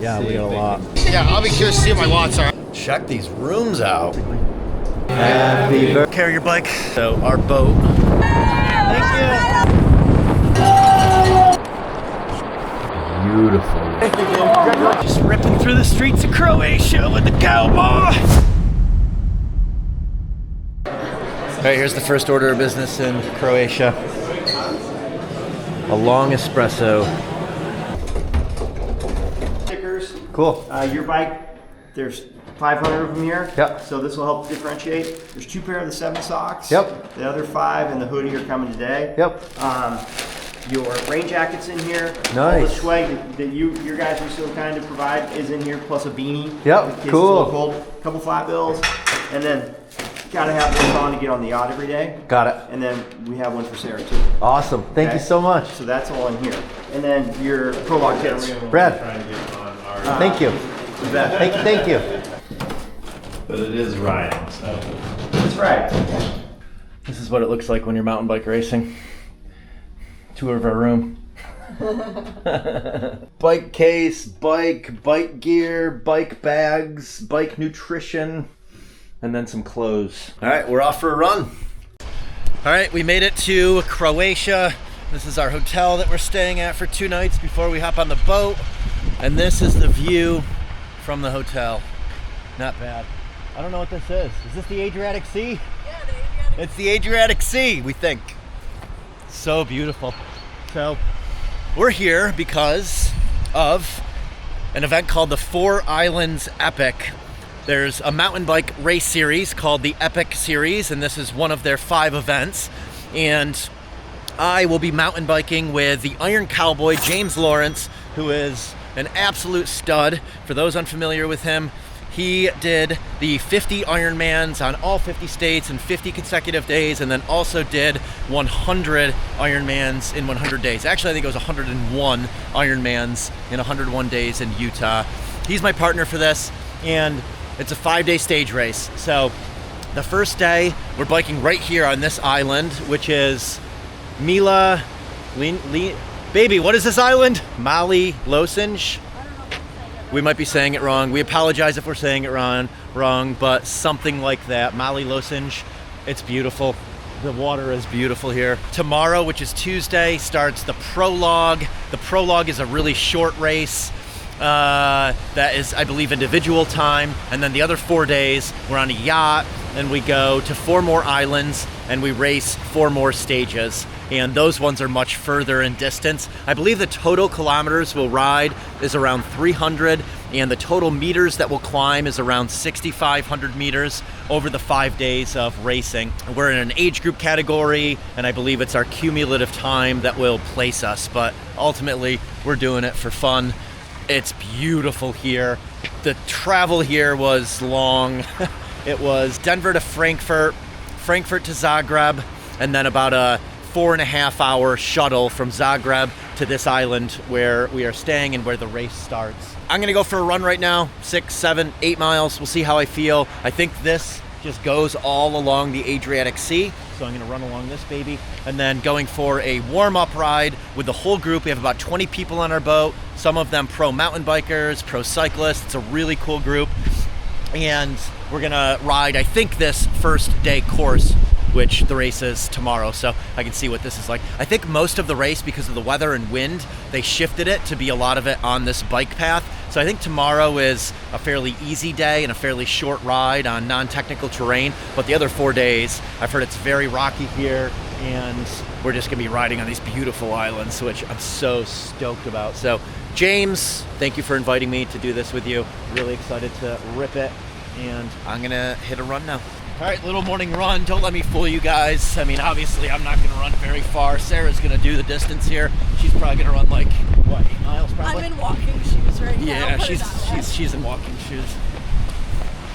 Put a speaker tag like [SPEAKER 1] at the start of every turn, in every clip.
[SPEAKER 1] Yeah, we got a lot.
[SPEAKER 2] Yeah, I'll be curious to see what my watts are.
[SPEAKER 1] Check these rooms out.
[SPEAKER 3] Happy birthday.
[SPEAKER 1] Carry your bike. So our boat. Thank you. Beautiful.
[SPEAKER 3] Thank you, Jim.
[SPEAKER 1] Just ripping through the streets of Croatia with the Cowboy. All right, here's the first order of business in Croatia. A long espresso.
[SPEAKER 3] Stickers.
[SPEAKER 1] Cool.
[SPEAKER 3] Your bike, there's 500 of them here.
[SPEAKER 1] Yep.
[SPEAKER 3] So this will help differentiate. There's 2 pair of the 7 socks.
[SPEAKER 1] Yep.
[SPEAKER 3] The other 5 and the hoodie are coming today.
[SPEAKER 1] Yep.
[SPEAKER 3] Your rain jacket's in here.
[SPEAKER 1] Nice.
[SPEAKER 3] All the swag that your guys were so kind to provide is in here, plus a beanie.
[SPEAKER 1] Yep,
[SPEAKER 3] in case it's
[SPEAKER 1] cool.
[SPEAKER 3] a little cold. Couple flat bills, and then gotta have this on to get on the yacht every day.
[SPEAKER 1] Got it.
[SPEAKER 3] And then we have one for Sarah too.
[SPEAKER 1] Awesome. Thank you so much.
[SPEAKER 3] So that's all in here. And then your Prologue kits.
[SPEAKER 1] Brad. Thank you.
[SPEAKER 3] You bet.
[SPEAKER 1] Thank you.
[SPEAKER 4] But it is riding, so.
[SPEAKER 3] That's right.
[SPEAKER 1] This is what it looks like when you're mountain bike racing. Tour of our room. Bike case, bike gear, bike bags, bike nutrition, and then some clothes. All right, we're off for a run. All right, we made it to Croatia. This is our hotel that we're staying at for 2 nights before we hop on the boat. And this is the view from the hotel. Not bad. I don't know what this is. Is this the Adriatic Sea?
[SPEAKER 5] Yeah, the Adriatic.
[SPEAKER 1] It's the Adriatic Sea, we think. So beautiful. So we're here because of an event called the 4 Islands Epic. There's a mountain bike race series called the Epic Series, and this is one of their 5 events. And I will be mountain biking with the Iron Cowboy, James Lawrence, who is an absolute stud. For those unfamiliar with him, he did the 50 Ironmans on all 50 states in 50 consecutive days, and then also did 100 Ironmans in 100 days. Actually, I think it was 101 Ironmans in 101 days in Utah. He's my partner for this, and it's a 5-day stage race. So the first day, we're biking right here on this island, which is Baby, what is this island? Mali Losinj? We might be saying it wrong. We apologize if we're saying it wrong, but something like that. Mali Losinj. It's beautiful. The water is beautiful here. Tomorrow, which is Tuesday, starts the Prologue. The Prologue is a really short race that is, I believe, individual time. And then the other 4 days, we're on a yacht and we go to 4 more islands and we race 4 more stages. And those ones are much further in distance. I believe the total kilometers we'll ride is around 300, and the total meters that we'll climb is around 6,500 meters over the 5 days of racing. We're in an age group category, and I believe it's our cumulative time that will place us, but ultimately we're doing it for fun. It's beautiful here. The travel here was long. It was Denver to Frankfurt, Frankfurt to Zagreb, and then about a 4.5-hour shuttle from Zagreb to this island where we are staying and where the race starts. I'm gonna go for a run right now, 6, 7, 8 miles. We'll see how I feel. I think this just goes all along the Adriatic Sea. So I'm gonna run along this baby, and then going for a warm-up ride with the whole group. We have about 20 people on our boat, some of them pro mountain bikers, pro cyclists. It's a really cool group. And we're gonna ride, I think, this first day course, which the race is tomorrow, so I can see what this is like. I think most of the race, because of the weather and wind, they shifted it to be a lot of it on this bike path. So I think tomorrow is a fairly easy day and a fairly short ride on non-technical terrain, but the other 4 days, I've heard it's very rocky here, and we're just gonna be riding on these beautiful islands, which I'm so stoked about. So James, thank you for inviting me to do this with you. Really excited to rip it, and I'm gonna hit a run now. All right, little morning run. Don't let me fool you guys. I mean, obviously, I'm not going to run very far. Sarah's going to do the distance here. She's probably going to run like, what, 8 miles probably?
[SPEAKER 5] I'm in walking shoes right now.
[SPEAKER 1] Yeah, she's in walking shoes.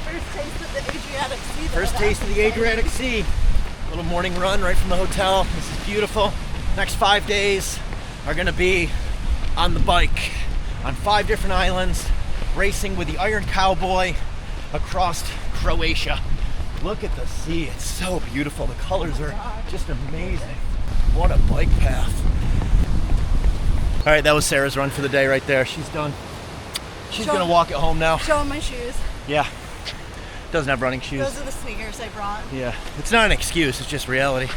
[SPEAKER 5] First taste of the Adriatic Sea.
[SPEAKER 1] First taste of the Adriatic Sea. Little morning run right from the hotel. This is beautiful. Next 5 days are going to be on the bike on 5 different islands, racing with the Iron Cowboy across Croatia. Look at the sea, it's so beautiful. The colors are just amazing. What a bike path. All right, that was Sarah's run for the day right there. She's done. She's gonna walk it home now.
[SPEAKER 5] Show him my shoes.
[SPEAKER 1] Yeah. Doesn't have running shoes.
[SPEAKER 5] Those are the sneakers I brought.
[SPEAKER 1] Yeah. It's not an excuse, it's just reality.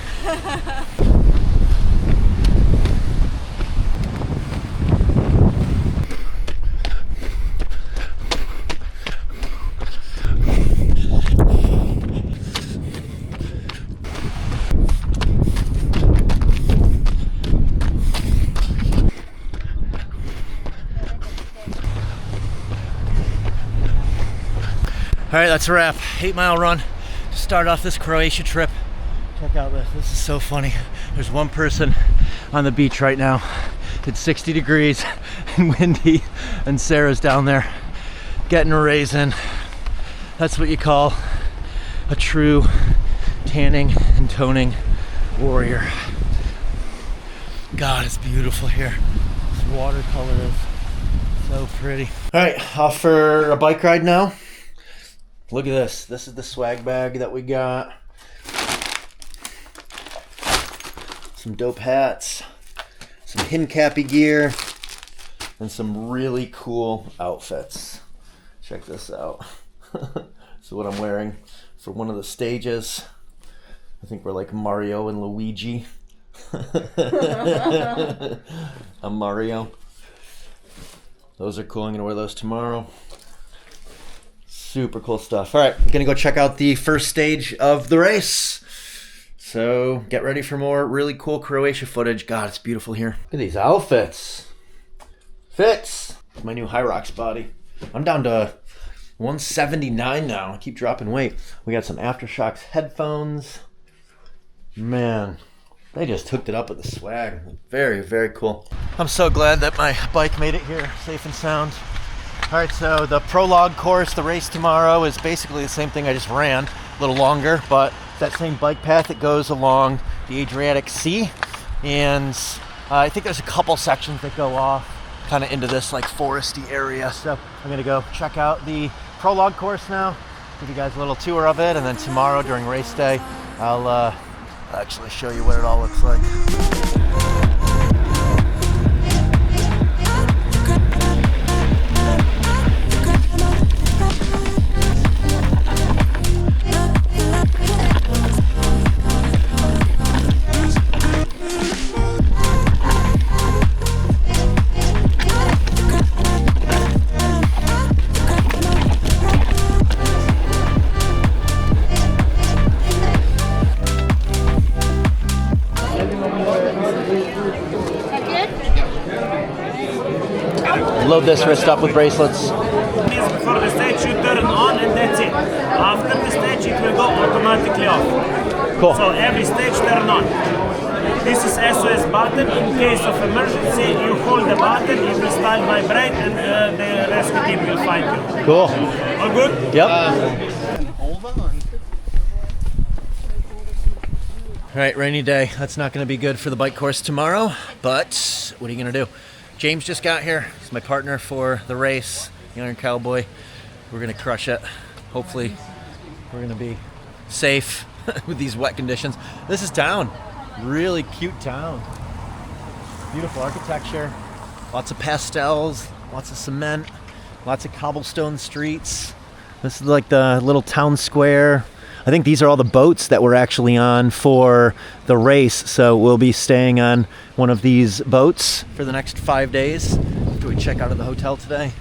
[SPEAKER 1] All right, that's a wrap. 8-mile run to start off this Croatia trip. Check out this. This is so funny. There's one person on the beach right now. It's 60 degrees and windy, and Sarah's down there getting a raisin. That's what you call a true tanning and toning warrior. God, it's beautiful here. This watercolor is so pretty. All right, off for a bike ride now. Look at this. This is the swag bag that we got. Some dope hats, some Hincappy gear, and some really cool outfits. Check this out. This is what I'm wearing for one of the stages. I think we're like Mario and Luigi. I'm Mario. Those are cool. I'm gonna wear those tomorrow. Super cool stuff. All right, I'm gonna go check out the first stage of the race. So get ready for more really cool Croatia footage. God, it's beautiful here. Look at these outfits. Fits. My new Hyrox body. I'm down to 179 now. I keep dropping weight. We got some Aftershocks headphones. Man, they just hooked it up with the swag. Very, very cool. I'm so glad that my bike made it here safe and sound. All right, so the Prologue course, the race tomorrow, is basically the same thing I just ran, a little longer, but that same bike path that goes along the Adriatic Sea. And I think there's a couple sections that go off kind of into this like foresty area. So I'm gonna go check out the Prologue course now, give you guys a little tour of it, and then tomorrow during race day, I'll actually show you what it all looks like. Load this wrist up with bracelets.
[SPEAKER 6] Before the stage you turn on and that's it. After the stage it will go automatically off.
[SPEAKER 1] Cool.
[SPEAKER 6] So every stage turn on. This is SOS button. In case of emergency you hold the button, it will start vibrate and the rescue team will find you.
[SPEAKER 1] Cool.
[SPEAKER 6] All good?
[SPEAKER 1] Yep. All right, rainy day. That's not going to be good for the bike course tomorrow, but what are you going to do? James just got here. He's my partner for the race, Young Cowboy. We're going to crush it. Hopefully, we're going to be safe with these wet conditions. This is town. Really cute town. Beautiful architecture. Lots of pastels, lots of cement, lots of cobblestone streets. This is like the little town square. I think these are all the boats that we're actually on for the race. So we'll be staying on one of these boats for the next 5 days after we check out of the hotel today.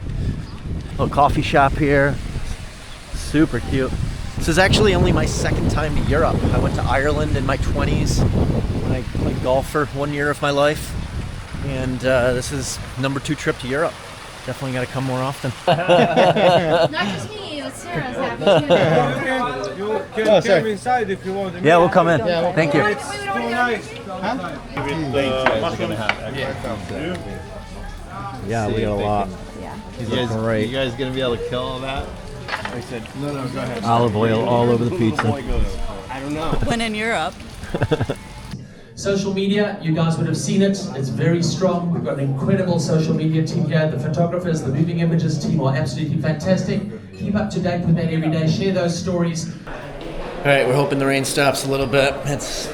[SPEAKER 1] Little coffee shop here. Super cute. This is actually only my second time to Europe. I went to Ireland in my 20s when I played golf for 1 year of my life. And this is number 2 trip to Europe. Definitely got to come more often.
[SPEAKER 7] Not just me, Sarah's happy too.
[SPEAKER 8] You can come inside if you want.
[SPEAKER 1] Yeah, we'll come in. Thank you.
[SPEAKER 8] It's too nice.
[SPEAKER 1] Yeah, we got a lot.
[SPEAKER 4] You guys gonna be able to kill all that?
[SPEAKER 8] I said, no, go ahead.
[SPEAKER 1] Olive oil all over the pizza.
[SPEAKER 8] I don't know.
[SPEAKER 5] When in Europe.
[SPEAKER 9] Social media, you guys would have seen it. It's very strong. We've got an incredible social media team here. The photographers, the moving images team are absolutely fantastic. Keep up to date with that every day. Share those stories.
[SPEAKER 1] All right, we're hoping the rain stops a little bit. It's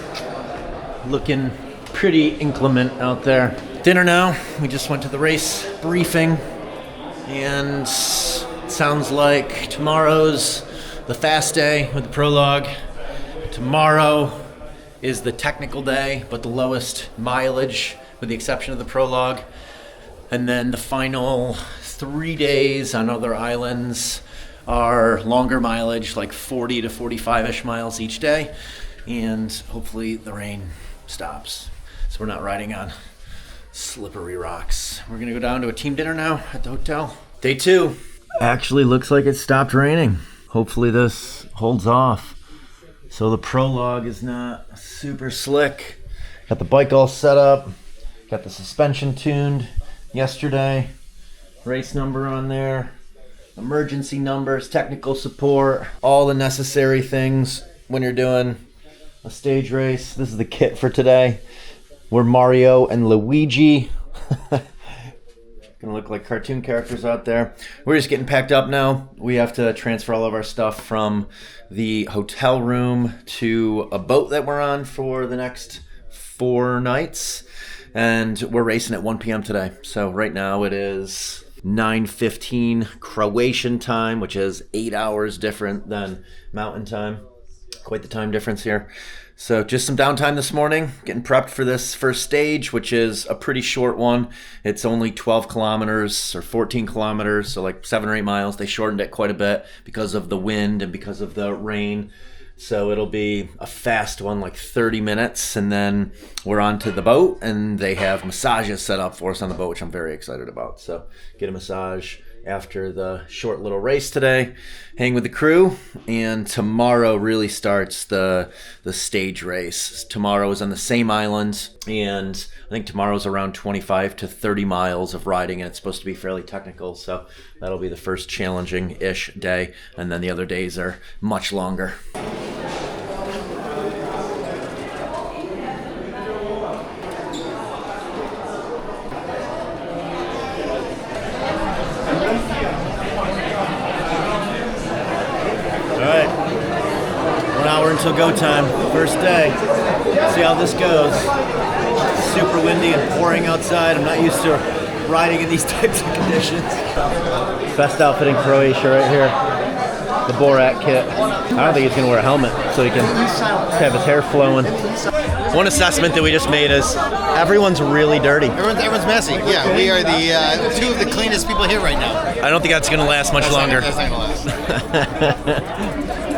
[SPEAKER 1] looking pretty inclement out there. Dinner now. We just went to the race briefing. And sounds like tomorrow's the fast day with the prologue. Tomorrow is the technical day, but the lowest mileage with the exception of the prologue. And then the final 3 days on other islands are longer mileage, like 40 to 45-ish miles each day. And hopefully the rain stops, so we're not riding on slippery rocks. We're gonna go down to a team dinner now at the hotel. Day 2. Actually looks like it stopped raining. Hopefully this holds off. So the prologue is not super slick. Got the bike all set up. Got the suspension tuned yesterday. Race number on there. Emergency numbers, technical support. All the necessary things when you're doing a stage race. This is the kit for today. We're Mario and Luigi. Gonna look like cartoon characters out there. We're just getting packed up now. We have to transfer all of our stuff from the hotel room to a boat that we're on for the next 4 nights. And we're racing at 1 p.m. today. So right now it is 9:15 Croatian time, which is 8 hours different than mountain time. Quite the time difference here. So just some downtime this morning, getting prepped for this first stage, which is a pretty short one. It's only 12 kilometers or 14 kilometers, so like 7 or 8 miles. They shortened it quite a bit because of the wind and because of the rain. So it'll be a fast one, like 30 minutes, and then we're on to the boat, and they have massages set up for us on the boat, which I'm very excited about. So get a massage after the short little race today, hang with the crew, and tomorrow really starts the stage race. Tomorrow is on the same island, and I think tomorrow's around 25 to 30 miles of riding, and it's supposed to be fairly technical, so that'll be the first challenging-ish day, and then the other days are much longer. Until go time, first day. See how this goes. Super windy and pouring outside. I'm not used to riding in these types of conditions. Best outfit in Croatia right here. The Borat kit. I don't think he's gonna wear a helmet so he can have his hair flowing. One assessment that we just made is everyone's really dirty.
[SPEAKER 2] Everyone's messy. Yeah, we are the 2 of the cleanest people here right now.
[SPEAKER 1] I don't think that's gonna last much longer.
[SPEAKER 2] That's not gonna last.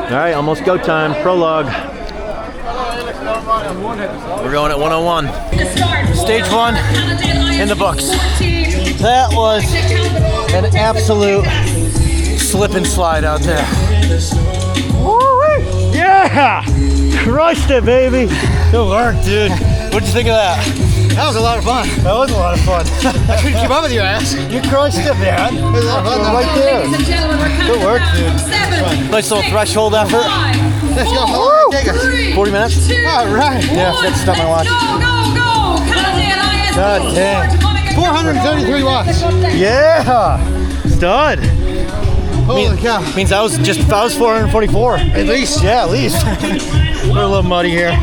[SPEAKER 1] All right, almost go time. Prologue. We're going at 101. Stage 1 in the books. That was an absolute slip and slide out there. Woo-wee! Yeah! Crushed it, baby. Good work, dude. What'd you think of that?
[SPEAKER 2] That was a lot of fun.
[SPEAKER 1] That was a lot of fun.
[SPEAKER 2] I couldn't keep up with your ass.
[SPEAKER 1] You crushed it, man.
[SPEAKER 2] It was a lot of fun.
[SPEAKER 1] Right there. Good work, dude. Nice little threshold effort.
[SPEAKER 2] Let's go. How long did it take us?
[SPEAKER 1] 40 minutes.
[SPEAKER 2] All right.
[SPEAKER 1] Yeah, let's stop my watch. God dang.
[SPEAKER 2] 433 watts.
[SPEAKER 1] Yeah. Stud.
[SPEAKER 2] Holy cow.
[SPEAKER 1] Means I was 444.
[SPEAKER 2] At least.
[SPEAKER 1] Yeah, at least. We're a little muddy here.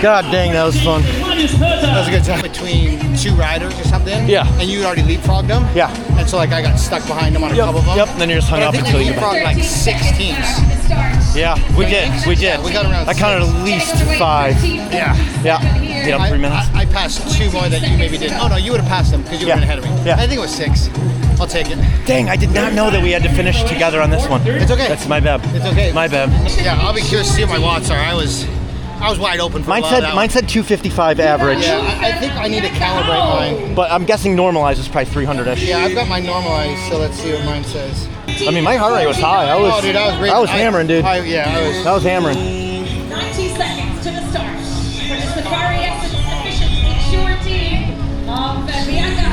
[SPEAKER 1] God dang, that was fun.
[SPEAKER 2] That was a good time. Between 2 riders or something.
[SPEAKER 1] Yeah.
[SPEAKER 2] And you already leapfrogged them.
[SPEAKER 1] Yeah.
[SPEAKER 2] And so like I got stuck behind them on a couple of them.
[SPEAKER 1] Yep. Then you just hung up
[SPEAKER 2] I think
[SPEAKER 1] until
[SPEAKER 2] we
[SPEAKER 1] you.
[SPEAKER 2] leapfrogged like 6 teams.
[SPEAKER 1] Yeah, we did. We did.
[SPEAKER 2] Yeah, we got around
[SPEAKER 1] I counted at least 5.
[SPEAKER 2] Yeah.
[SPEAKER 1] Yeah. Get up 3 minutes.
[SPEAKER 2] I passed 2 more that you maybe didn't. Oh no, you would have passed them because you would have been ahead of me.
[SPEAKER 1] Yeah.
[SPEAKER 2] I think it was 6. I'll take it.
[SPEAKER 1] Dang, I did not know that we had to finish together on this one.
[SPEAKER 2] It's okay.
[SPEAKER 1] That's my bad.
[SPEAKER 2] It's okay.
[SPEAKER 1] My bad.
[SPEAKER 2] Yeah, I'll be curious to see what my watts are. I was wide open for a lot of that
[SPEAKER 1] Mine said 255 average.
[SPEAKER 2] Yeah, I think I need to calibrate mine.
[SPEAKER 1] But I'm guessing normalized is probably 300-ish.
[SPEAKER 2] Yeah, I've got mine normalized, so let's see what mine says.
[SPEAKER 1] I mean, my heart rate was high. I was hammering, dude.
[SPEAKER 2] I was
[SPEAKER 1] hammering.
[SPEAKER 7] 90 seconds to the start. For the Safari efficiency surety of Bianca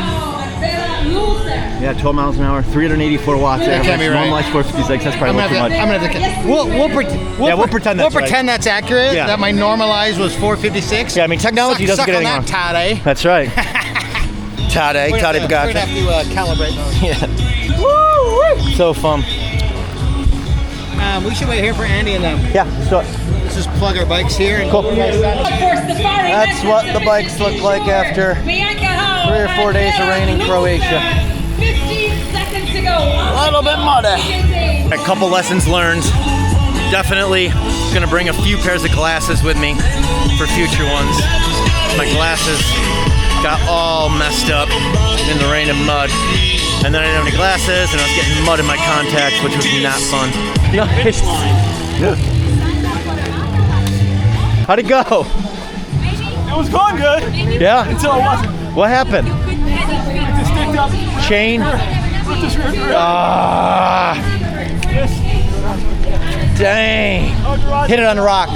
[SPEAKER 7] and Loser.
[SPEAKER 1] Yeah, 12 miles an hour, 384 watts
[SPEAKER 2] That can't be right.
[SPEAKER 1] Normalized 456, that's probably a little too much.
[SPEAKER 2] I'm gonna have to. We'll pretend that's accurate.
[SPEAKER 1] Yeah.
[SPEAKER 2] That my normalized was 456.
[SPEAKER 1] Yeah, I mean, technology doesn't get anything wrong.
[SPEAKER 2] Tade.
[SPEAKER 1] That's right. Tade
[SPEAKER 2] We're
[SPEAKER 1] Bugatti.
[SPEAKER 2] gonna have to calibrate those.
[SPEAKER 1] Yeah. Woo! So fun.
[SPEAKER 2] We should wait here for Andy and them.
[SPEAKER 1] Yeah, so
[SPEAKER 2] Let's just plug our bikes here. And
[SPEAKER 1] cool. That's what the bikes look like after 3 or 4 days of rain in Croatia.
[SPEAKER 7] 15 seconds A
[SPEAKER 1] little bit muddy. A couple lessons learned. Definitely gonna bring a few pairs of glasses with me for future ones. My glasses got all messed up in the rain and mud. And then I didn't have any glasses and I was getting mud in my contacts, which was not fun. Nice. How'd it go?
[SPEAKER 8] It was going good.
[SPEAKER 1] Yeah?
[SPEAKER 8] Until it wasn't.
[SPEAKER 1] What happened?
[SPEAKER 8] It just sticked up.
[SPEAKER 1] Chain?
[SPEAKER 8] It just ripped around.
[SPEAKER 1] Ah, dang. Hit it on the rock.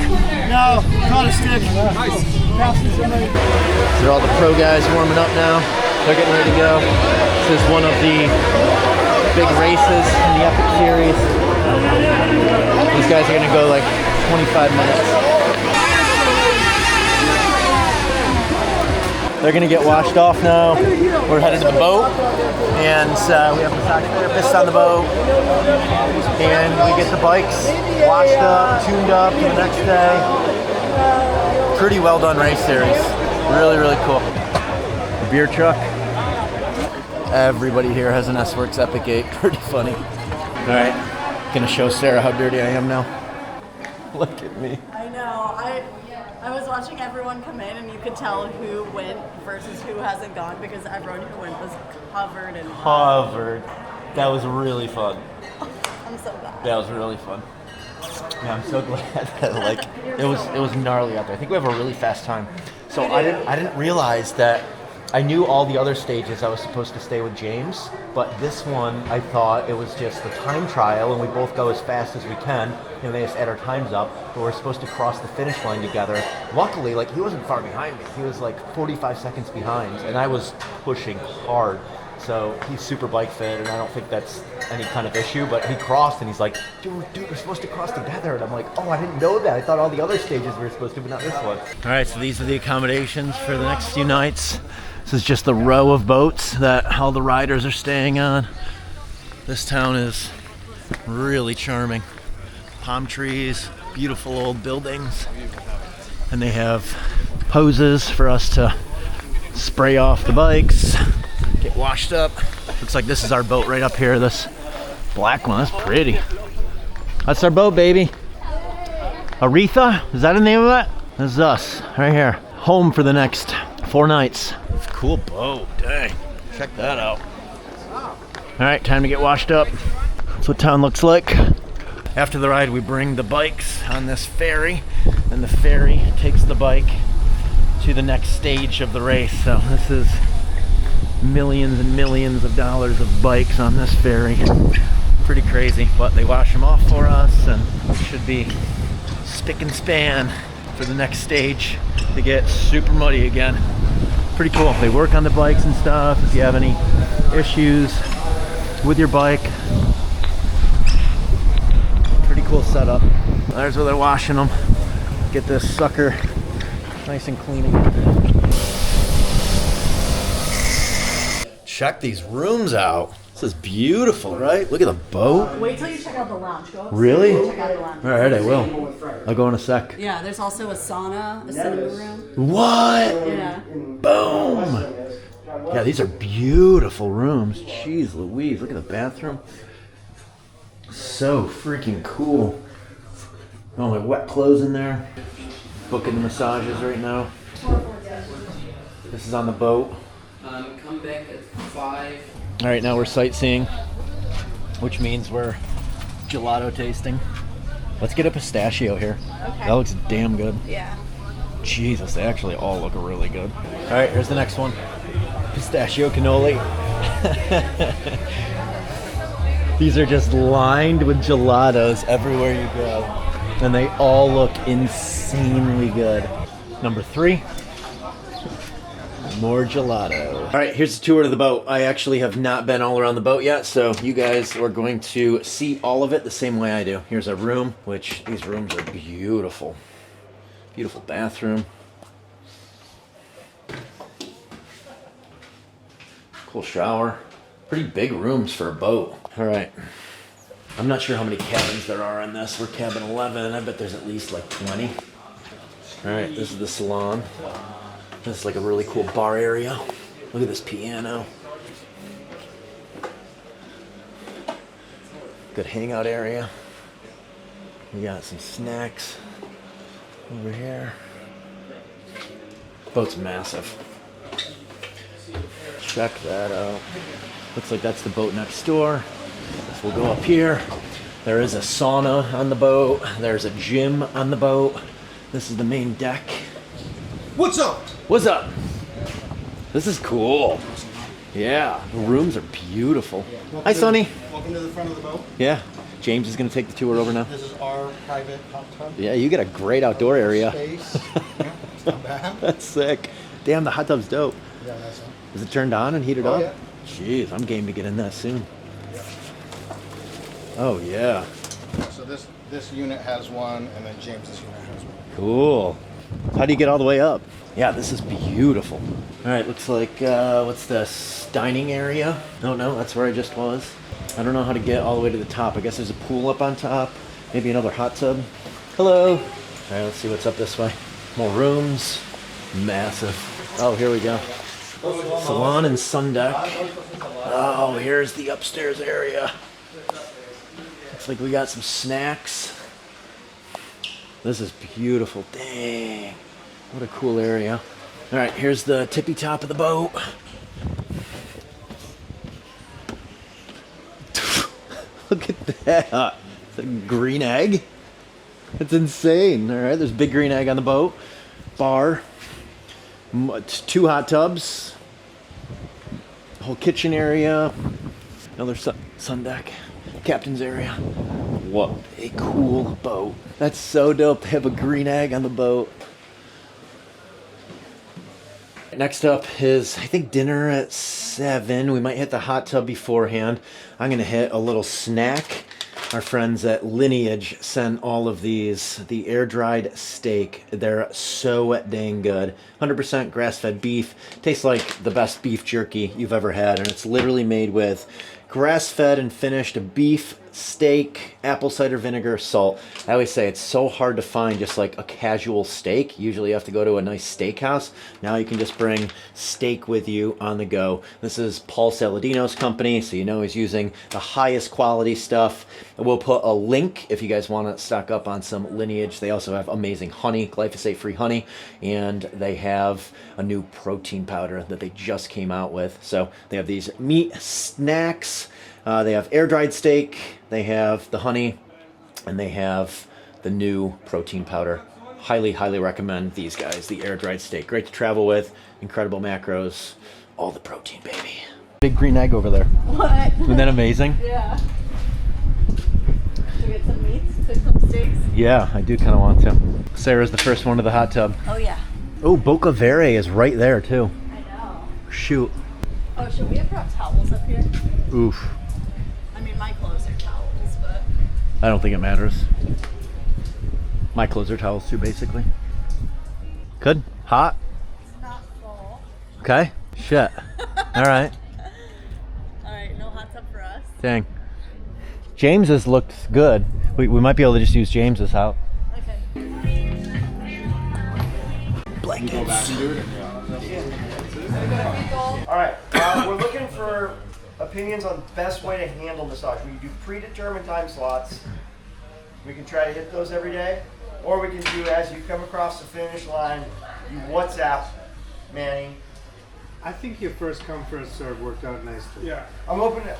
[SPEAKER 8] No, caught a stick. Nice.
[SPEAKER 1] These are all the pro guys warming up now. They're getting ready to go. This is one of the big races in the Epic Series. These guys are gonna go like 25 minutes. They're gonna get washed off now. We're headed to the boat, and we have massage therapists on the boat, and we get the bikes washed up, tuned up for the next day. Pretty well done race series. Really, really cool. Beer truck. Everybody here has an S-Works Epic 8. Pretty funny. All right, gonna show Sarah how dirty I am now. Look at me.
[SPEAKER 5] I know. I was watching everyone come in, and you could tell who went versus who hasn't gone because everyone who went was covered in mud.
[SPEAKER 1] Covered. That was really fun.
[SPEAKER 5] I'm so glad.
[SPEAKER 1] That was really fun. Yeah, I'm so glad that like it was gnarly out there. I think we have a really fast time. So I didn't realize that. I knew all the other stages I was supposed to stay with James, but this one I thought it was just the time trial and we both go as fast as we can. You know, they just add our times up, but we're supposed to cross the finish line together. Luckily, like he wasn't far behind me. He was like 45 seconds behind, and I was pushing hard. So he's super bike fit, and I don't think that's any kind of issue, but he crossed and he's like, dude, we're supposed to cross together. And I'm like, oh, I didn't know that. I thought all the other stages we were supposed to, but not this one. All right, so these are the accommodations for the next few nights. This is just the row of boats that all the riders are staying on. This town is really charming. Palm trees, beautiful old buildings, and they have hoses for us to spray off the bikes, get washed up. Looks like this is our boat right up here, this black one. That's pretty. That's our boat, baby. Aretha, is that the name of it? This is us, right here. Home for the next 4 nights. Cool boat, dang. Check that out. All right, time to get washed up. That's what town looks like. After the ride, we bring the bikes on this ferry, and the ferry takes the bike to the next stage of the race. So this is millions and millions of dollars of bikes on this ferry. Pretty crazy, but they wash them off for us, and we should be spick and span for the next stage to get super muddy again. Pretty cool. They work on the bikes and stuff. If you have any issues with your bike, pretty cool setup. There's where they're washing them. Get this sucker nice and clean again. Check these rooms out. This is beautiful, right? Look at the boat.
[SPEAKER 5] Wait till you check out the lounge. Go upstairs.
[SPEAKER 1] Really?
[SPEAKER 5] Check out the lounge.
[SPEAKER 1] All right, I will. I'll go in a sec.
[SPEAKER 5] Yeah, there's also a sauna, a cinema room.
[SPEAKER 1] What?
[SPEAKER 5] Yeah.
[SPEAKER 1] Boom. Yeah, these are beautiful rooms. Jeez Louise, look at the bathroom. So freaking cool. Oh, my wet clothes in there. Booking the massages right now. This is on the boat.
[SPEAKER 10] Come back at 5.
[SPEAKER 1] All right, now we're sightseeing, which means we're gelato tasting. Let's get a pistachio here.
[SPEAKER 5] Okay.
[SPEAKER 1] That looks damn good.
[SPEAKER 5] Yeah.
[SPEAKER 1] Jesus, they actually all look really good. All right, here's the next one. Pistachio cannoli. These are just lined with gelatos everywhere you go. And they all look insanely good. Number 3. More gelato. All right, here's the tour of the boat. I actually have not been all around the boat yet, so you guys are going to see all of it the same way I do. Here's our room, which these rooms are beautiful. Beautiful bathroom. Cool shower. Pretty big rooms for a boat. All right. I'm not sure how many cabins there are in this. We're cabin 11. I bet there's at least like 20. All right, this is the salon. This is like a really cool bar area. Look at this piano. Good hangout area. We got some snacks over here. Boat's massive. Check that out. Looks like that's the boat next door. So we'll go up here. There is a sauna on the boat. There's a gym on the boat. This is the main deck.
[SPEAKER 11] What's up?
[SPEAKER 1] What's up? This is cool. Yeah, the rooms are beautiful. Hi, Sonny.
[SPEAKER 11] Welcome to the front of the boat.
[SPEAKER 1] Yeah, James is going to take the tour over now.
[SPEAKER 11] This is our private hot tub.
[SPEAKER 1] Yeah, you get a great outdoor area.
[SPEAKER 11] Space. Yeah, it's not bad.
[SPEAKER 1] That's sick. Damn, the hot tub's dope.
[SPEAKER 11] Yeah, that's it.
[SPEAKER 1] Is it turned on and heated
[SPEAKER 11] Oh,
[SPEAKER 1] up?
[SPEAKER 11] yeah.
[SPEAKER 1] Jeez, I'm game to get in that soon. Oh, yeah.
[SPEAKER 11] So this unit has one, and then James's unit has one.
[SPEAKER 1] Cool. How do you get all the way up? Yeah, this is beautiful. All right, looks like, what's this? Dining area? No, that's where I just was. I don't know how to get all the way to the top. I guess there's a pool up on top. Maybe another hot tub. Hello. All right, let's see what's up this way. More rooms. Massive. Oh, here we go. Salon and sun deck. Oh, here's the upstairs area. Looks like we got some snacks. This is beautiful. Dang. What a cool area. All right, here's the tippy top of the boat. Look at that. It's a green egg. That's insane. All right, there's a big green egg on the boat. Bar. 2 hot tubs. Whole kitchen area. Another sun deck. Captain's area. What a cool boat. That's so dope. They have a green egg on the boat. Next up is, I think, dinner at 7. We might hit the hot tub beforehand. I'm going to hit a little snack. Our friends at Lineage sent all of these. The air-dried steak. They're so dang good. 100% grass-fed beef. Tastes like the best beef jerky you've ever had. And it's literally made with grass-fed and finished beef, steak, apple cider vinegar, salt. I always say it's so hard to find just like a casual steak. Usually you have to go to a nice steakhouse. Now you can just bring steak with you on the go. This is Paul Saladino's company, so you know he's using the highest quality stuff. We'll put a link if you guys want to stock up on some Lineage. They also have amazing honey, glyphosate-free honey, and they have a new protein powder that they just came out with. So they have these meat snacks. They have air-dried steak, they have the honey, and they have the new protein powder. Highly, highly recommend these guys, the air-dried steak. Great to travel with, incredible macros, all the protein, baby. Big green egg over there.
[SPEAKER 5] What?
[SPEAKER 1] Isn't that amazing?
[SPEAKER 5] Yeah. Should we get some meats? Cook some steaks?
[SPEAKER 1] Yeah, I do kind of want to. Sarah's the first one to the hot tub.
[SPEAKER 5] Oh, yeah.
[SPEAKER 1] Oh, Boca Verde is right there, too.
[SPEAKER 5] I know.
[SPEAKER 1] Shoot.
[SPEAKER 5] Oh, should we have brought towels up here?
[SPEAKER 1] Oof.
[SPEAKER 5] I mean, my clothes are towels, but...
[SPEAKER 1] I don't think it matters. My clothes are towels too, basically. Good? Hot?
[SPEAKER 5] It's not full.
[SPEAKER 1] Okay. Shit. All right.
[SPEAKER 5] Alright, no hot tub for us.
[SPEAKER 1] Dang. James's looked good. We might be able to just use James's out.
[SPEAKER 5] Okay.
[SPEAKER 1] Blankets.
[SPEAKER 3] Alright, we're looking for opinions on best way to handle massage. We can do predetermined time slots. We can try to hit those every day. Or we can do, as you come across the finish line, you WhatsApp Manny.
[SPEAKER 8] I think your first come, first serve worked out nicely. Yeah.
[SPEAKER 3] I'm open to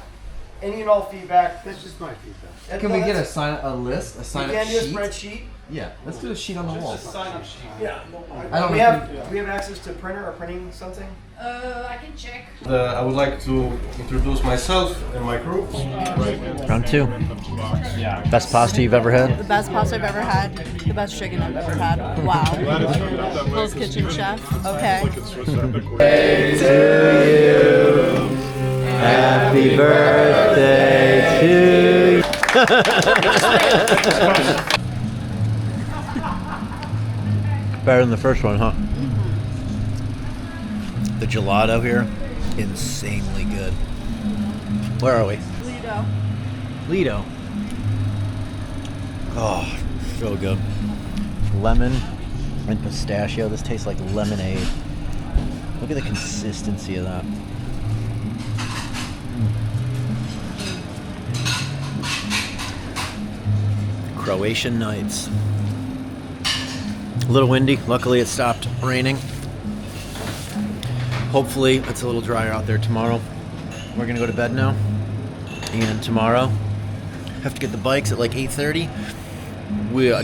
[SPEAKER 3] any and all feedback.
[SPEAKER 8] That's just my feedback.
[SPEAKER 4] Can we get a sign-up
[SPEAKER 3] We can do a
[SPEAKER 4] sheet?
[SPEAKER 3] spreadsheet.
[SPEAKER 4] Yeah, let's do a sheet on the wall.
[SPEAKER 3] Sign-up sheet. Yeah.
[SPEAKER 4] I don't
[SPEAKER 3] we
[SPEAKER 4] know
[SPEAKER 3] have
[SPEAKER 4] if
[SPEAKER 3] we have access to printer or printing something?
[SPEAKER 7] I can check.
[SPEAKER 12] I would like to introduce myself and my crew.
[SPEAKER 1] Round 2. Best pasta you've ever had?
[SPEAKER 5] The best pasta I've ever had. The best chicken I've ever had. Wow. Hill's Kitchen Chef. Okay.
[SPEAKER 1] Birthday to you. Happy birthday to you. Better than the first one, huh? The gelato here, insanely good. Where are we?
[SPEAKER 5] Lido.
[SPEAKER 1] Lido. Oh, so good. Lemon and pistachio. This tastes like lemonade. Look at the consistency of that. Croatian nights. A little windy. Luckily it stopped raining. Hopefully it's a little drier out there tomorrow. We're gonna go to bed now. And tomorrow, have to get the bikes at like 8:30.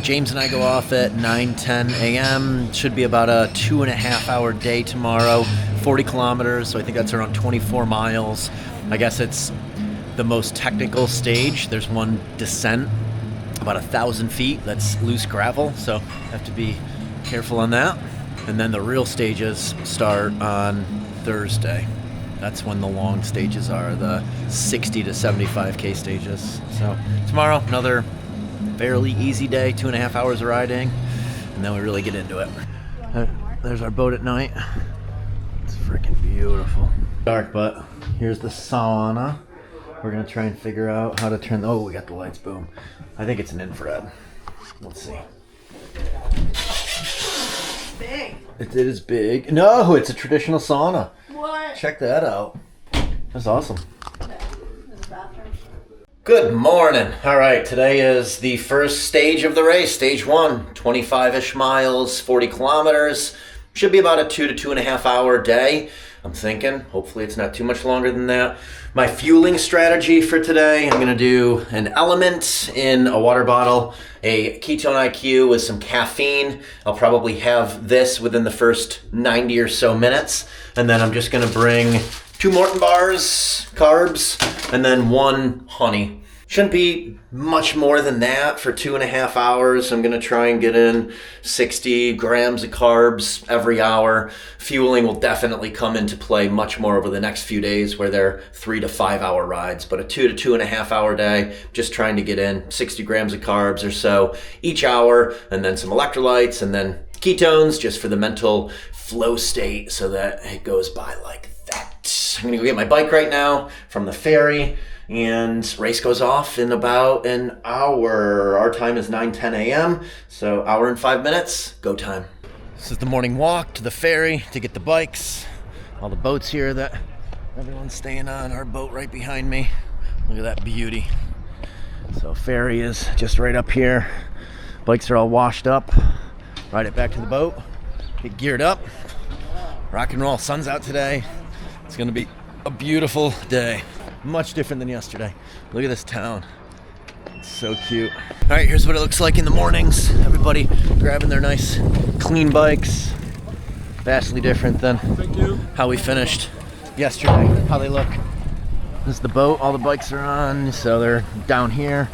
[SPEAKER 1] James and I go off at 9:10 a.m. Should be about a 2.5 hour day tomorrow. 40 kilometers, so I think that's around 24 miles. I guess it's the most technical stage. There's one descent, about 1,000 feet. That's loose gravel, so have to be careful on that. And then the real stages start on Thursday. That's when the long stages are, the 60 to 75K stages. So tomorrow, another fairly easy day, 2.5 hours of riding, and then we really get into it. There's our boat at night. It's freaking beautiful. Dark, but here's the sauna. We're gonna try and figure out how to turn, oh, we got the lights, boom. I think it's an infrared. Let's see.
[SPEAKER 5] Big.
[SPEAKER 1] It is big. No, it's a traditional sauna.
[SPEAKER 5] What?
[SPEAKER 1] Check that out. That's awesome. Good morning. All right, today is the first stage of the race, stage 1, 25-ish miles, 40 kilometers. Should be about a 2 to 2.5 hour day, I'm thinking. Hopefully it's not too much longer than that. My fueling strategy for today, I'm gonna do an element in a water bottle, a ketone IQ with some caffeine. I'll probably have this within the first 90 or so minutes. And then I'm just gonna bring 2 Morton bars, carbs, and then 1 honey. Shouldn't be much more than that for 2.5 hours. I'm gonna try and get in 60 grams of carbs every hour. Fueling will definitely come into play much more over the next few days where they're 3 to 5 hour rides. But a 2 to 2.5 hour day, just trying to get in 60 grams of carbs or so each hour, and then some electrolytes, and then ketones just for the mental flow state so that it goes by like that. I'm gonna go get my bike right now from the ferry, and race goes off in about an hour. Our time is 9:10 a.m., so hour and 5 minutes, go time. This is the morning walk to the ferry to get the bikes. All the boats here that everyone's staying on. Our boat right behind me. Look at that beauty. So ferry is just right up here. Bikes are all washed up. Ride it back to the boat. Get geared up. Rock and roll. Sun's out today. It's gonna be a beautiful day. Much different than yesterday. Look at this town. It's so cute. All right, here's what it looks like in the mornings. Everybody grabbing their nice, clean bikes. Vastly different than how we finished yesterday, how they look. This is the boat all the bikes are on, so they're down here.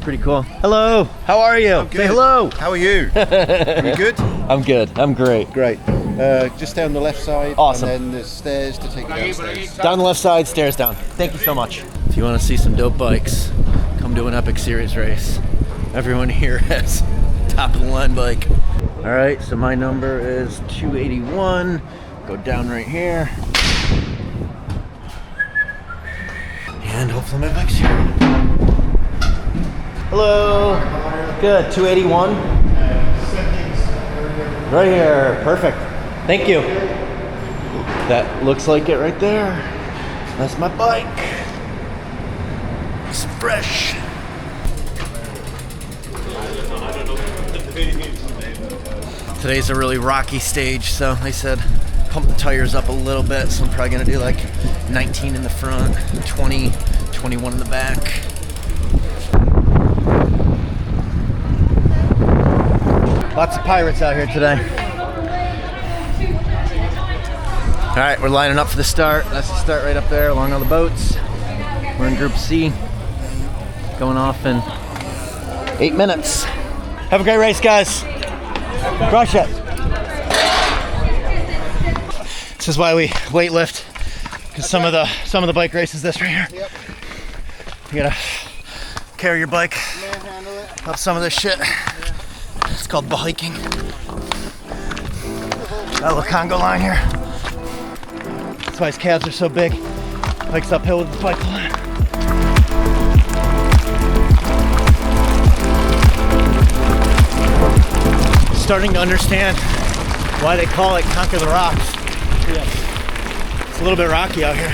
[SPEAKER 1] Pretty cool. Hello, how are you? Say hello.
[SPEAKER 11] How are you? Are you good?
[SPEAKER 1] I'm good, I'm great.
[SPEAKER 11] Great. Just down the left side.
[SPEAKER 1] Awesome.
[SPEAKER 11] And then there's stairs to take you downstairs.
[SPEAKER 1] Down the left side, stairs down. Thank you so much. If you want to see some dope bikes, come to an Epic Series race. Everyone here has top of the line bike. All right, so my number is 281. Go down right here. And hopefully my bike's here. Hello. Good, 281. Right here, perfect. Thank you. That looks like it right there. That's my bike. It's fresh. Today's a really rocky stage, so they said pump the tires up a little bit, so I'm probably gonna do like 19 in the front, 20, 21 in the back. Lots of pirates out here today. All right, we're lining up for the start. That's the start right up there along all the boats. We're in Group C, going off in 8 minutes. Have a great race, guys. Crush it. This is why we weight lift, because some of the bike races this right here.
[SPEAKER 11] Yep.
[SPEAKER 1] You gotta carry your bike up some of this shit. It's called biking. That little Congo line here. That's why his calves are so big. Bike's uphill with the bike line. Starting to understand why they call it Conquer the Rocks. It's a little bit rocky out here.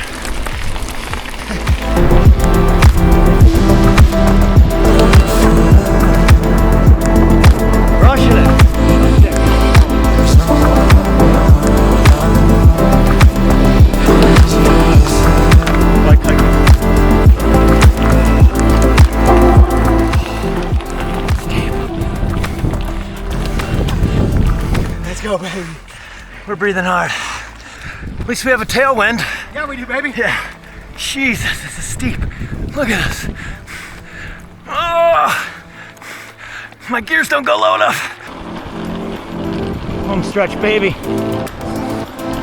[SPEAKER 1] baby. We're breathing hard. At least we have a tailwind.
[SPEAKER 3] Yeah, we do, baby.
[SPEAKER 1] Yeah. Jesus, this is steep. Look at this. Oh, my gears don't go low enough. Home stretch, baby.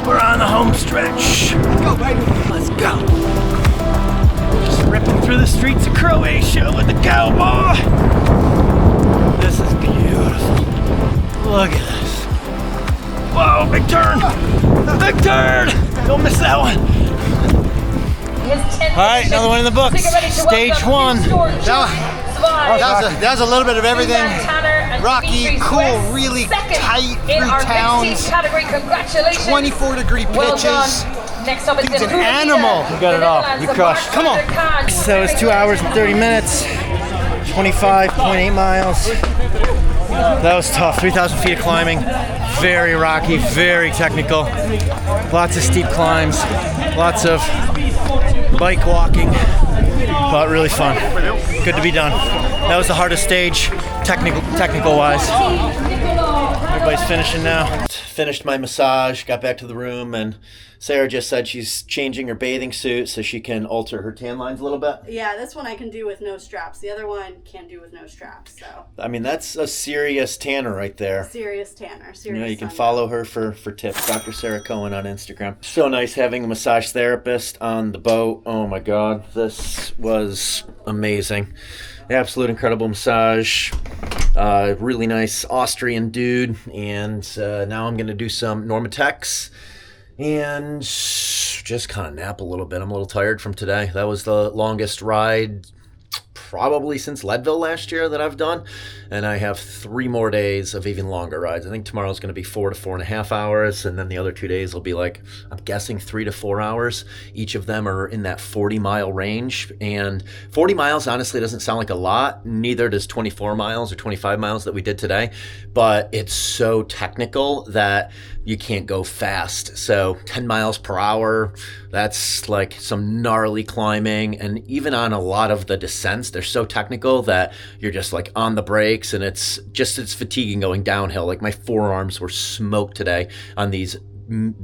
[SPEAKER 1] We're on the home stretch.
[SPEAKER 3] Let's go, baby.
[SPEAKER 1] Let's go. Just ripping through the streets of Croatia with the Cowboy. This is beautiful. Look at this. Whoa, big turn. Big turn. Don't miss that one. All right, another one in the books. Stage 1.
[SPEAKER 2] That was a little bit of everything. Rocky, cool, really tight through towns. 24-degree pitches.
[SPEAKER 7] Next up is
[SPEAKER 2] Dude's an animal.
[SPEAKER 1] You got it all. You crushed.
[SPEAKER 2] Come on.
[SPEAKER 1] So it's 2 hours and 30 minutes. 25.8 miles. That was tough. 3,000 feet of climbing. Very rocky, very technical. Lots of steep climbs. Lots of bike walking. But really fun. Good to be done. That was the hardest stage, technical wise. Everybody's finishing now. Finished my massage, got back to the room, and Sarah just said she's changing her bathing suit so she can alter her tan lines a little bit.
[SPEAKER 5] Yeah, this one I can do with no straps. The other one can't do with no straps. So.
[SPEAKER 1] I mean, that's a serious tanner right there.
[SPEAKER 5] Serious tanner. Serious.
[SPEAKER 1] You know, you can
[SPEAKER 5] sunburn.
[SPEAKER 1] follow her for tips. Dr. Sarah Cohen on Instagram. So nice having a massage therapist on the boat. Oh my God, this was amazing. Absolute incredible massage. Really nice Austrian dude. And now I'm going to do some Normatex and just kind of nap a little bit. I'm a little tired from today. That was the longest ride probably since Leadville last year that I've done. And I have 3 more days of even longer rides. I think tomorrow's going to be 4 to 4.5 hours. And then the other 2 days will be like, I'm guessing 3 to 4 hours. Each of them are in that 40-mile range. And 40 miles, honestly, doesn't sound like a lot. Neither does 24 miles or 25 miles that we did today. But it's so technical that you can't go fast. So 10 miles per hour, that's like some gnarly climbing. And even on a lot of the descents, they're so technical that you're just like on the brakes, and it's fatiguing going downhill. Like my forearms were smoked today on these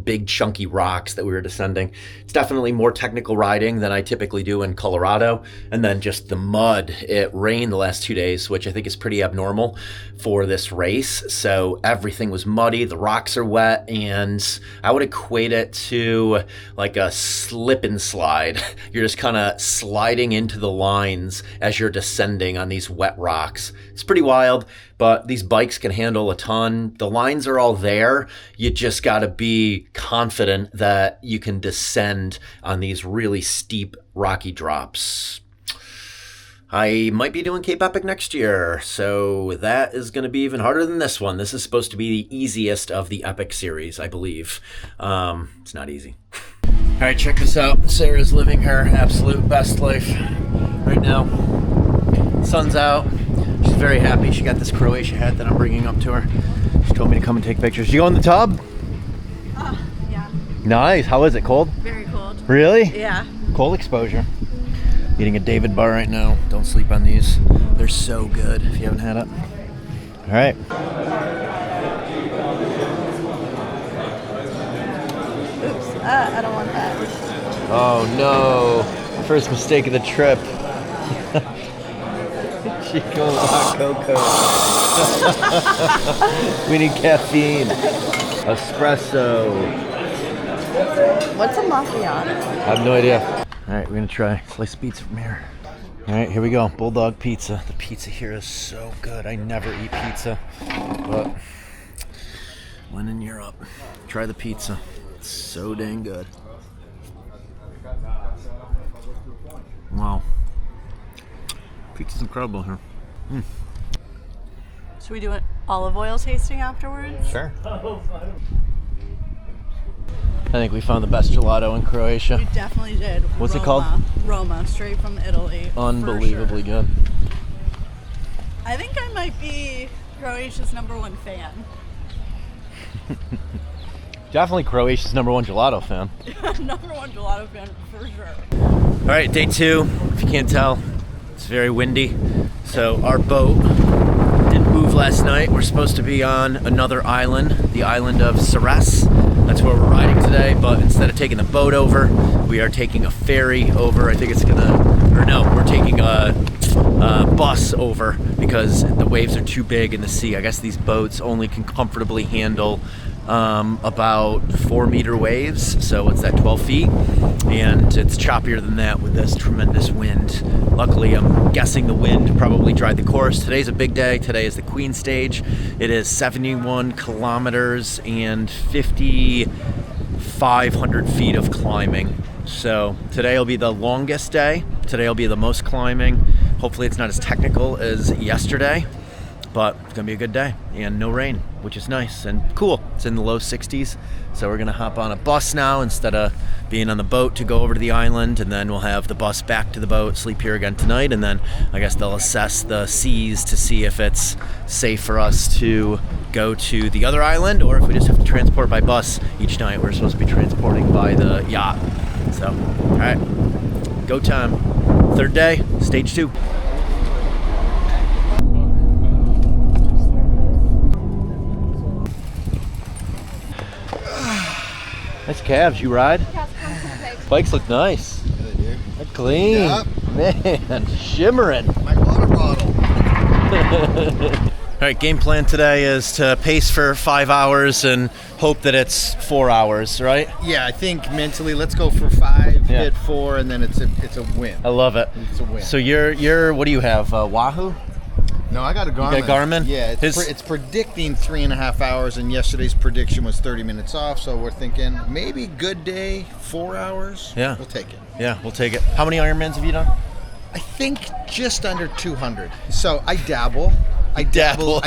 [SPEAKER 1] big chunky rocks that we were descending. It's definitely more technical riding than I typically do in Colorado. And then just the mud. It rained the last 2 days, which I think is pretty abnormal for this race. So everything was muddy, the rocks are wet, and I would equate it to like a slip and slide. You're just kind of sliding into the lines as you're descending on these wet rocks. It's pretty wild, but these bikes can handle a ton. The lines are all there. You just got to be confident that you can descend on these really steep, rocky drops. I might be doing Cape Epic next year, so that is going to be even harder than this one. This is supposed to be the easiest of the Epic series, I believe. It's not easy. All right, check this out. Sarah's living her absolute best life right now. Sun's out. She's very happy. She got this Croatia hat that I'm bringing up to her. She told me to come and take pictures. You go in the tub?
[SPEAKER 5] Yeah.
[SPEAKER 1] Nice. How is it? Cold?
[SPEAKER 5] Very cold.
[SPEAKER 1] Really?
[SPEAKER 5] Yeah.
[SPEAKER 1] Cold exposure. Eating a David bar right now. Don't sleep on these. They're so good if you haven't had it. All right.
[SPEAKER 5] Oops. I don't want that.
[SPEAKER 1] Oh no. First mistake of the trip. Chico La Coco. We need caffeine. Espresso.
[SPEAKER 5] What's a macchiato?
[SPEAKER 1] I have no idea. All right, we're gonna try slice pizza from here. All right, here we go. Bulldog pizza. The pizza here is so good. I never eat pizza, but when in Europe, try the pizza. It's so dang good. Wow. Pizza's incredible here.
[SPEAKER 5] Should we do an olive oil tasting afterwards?
[SPEAKER 1] Sure. I think we found the best gelato in Croatia.
[SPEAKER 5] We definitely did.
[SPEAKER 1] What's it called?
[SPEAKER 5] Roma, straight from Italy.
[SPEAKER 1] Unbelievably good.
[SPEAKER 5] I think I might be Croatia's #1 fan.
[SPEAKER 1] Definitely Croatia's #1 gelato fan.
[SPEAKER 5] #1 gelato fan for sure.
[SPEAKER 1] All right, day 2. If you can't tell, it's very windy. So our boat didn't move last night. We're supposed to be on another island, the island of Ceres. That's where we're riding today, but instead of taking the boat over, we are taking a ferry over. I think it's we're taking a bus over because the waves are too big in the sea. I guess these boats only can comfortably handle about 4-meter waves, so what's that, 12 feet? And it's choppier than that with this tremendous wind. Luckily, I'm guessing the wind probably dried the course. Today's a big day. Today is the Queen stage. It is 71 kilometers and 5,500 feet of climbing. So today will be the longest day. Today will be the most climbing. Hopefully it's not as technical as yesterday, but it's gonna be a good day and no rain, which is nice and cool. It's in the low 60s, so we're gonna hop on a bus now instead of being on the boat to go over to the island, and then we'll have the bus back to the boat, sleep here again tonight, and then I guess they'll assess the seas to see if it's safe for us to go to the other island or if we just have to transport by bus each night. We're supposed to be transporting by the yacht. So, all right, go time. Third day, stage 2. Nice calves. You ride? Bikes look nice.
[SPEAKER 11] Yeah, they do.
[SPEAKER 1] They're clean.
[SPEAKER 11] Yep.
[SPEAKER 1] Man, shimmering.
[SPEAKER 11] My water bottle.
[SPEAKER 1] All right, game plan today is to pace for 5 hours and hope that it's 4 hours, right?
[SPEAKER 11] Yeah, I think mentally, let's go for 5,
[SPEAKER 1] Yeah.
[SPEAKER 11] hit 4, and then it's a win.
[SPEAKER 1] I love it.
[SPEAKER 11] It's a win.
[SPEAKER 1] So you're what do you have? Wahoo?
[SPEAKER 11] No, I got a Garmin.
[SPEAKER 1] You got Garmin?
[SPEAKER 11] Yeah, it's predicting 3.5 hours, and yesterday's prediction was 30 minutes off, so we're thinking maybe good day, 4 hours.
[SPEAKER 1] Yeah.
[SPEAKER 11] We'll take it.
[SPEAKER 1] Yeah, we'll take it. How many Ironmans have you done?
[SPEAKER 11] I think just under 200. So I dabble. I dabble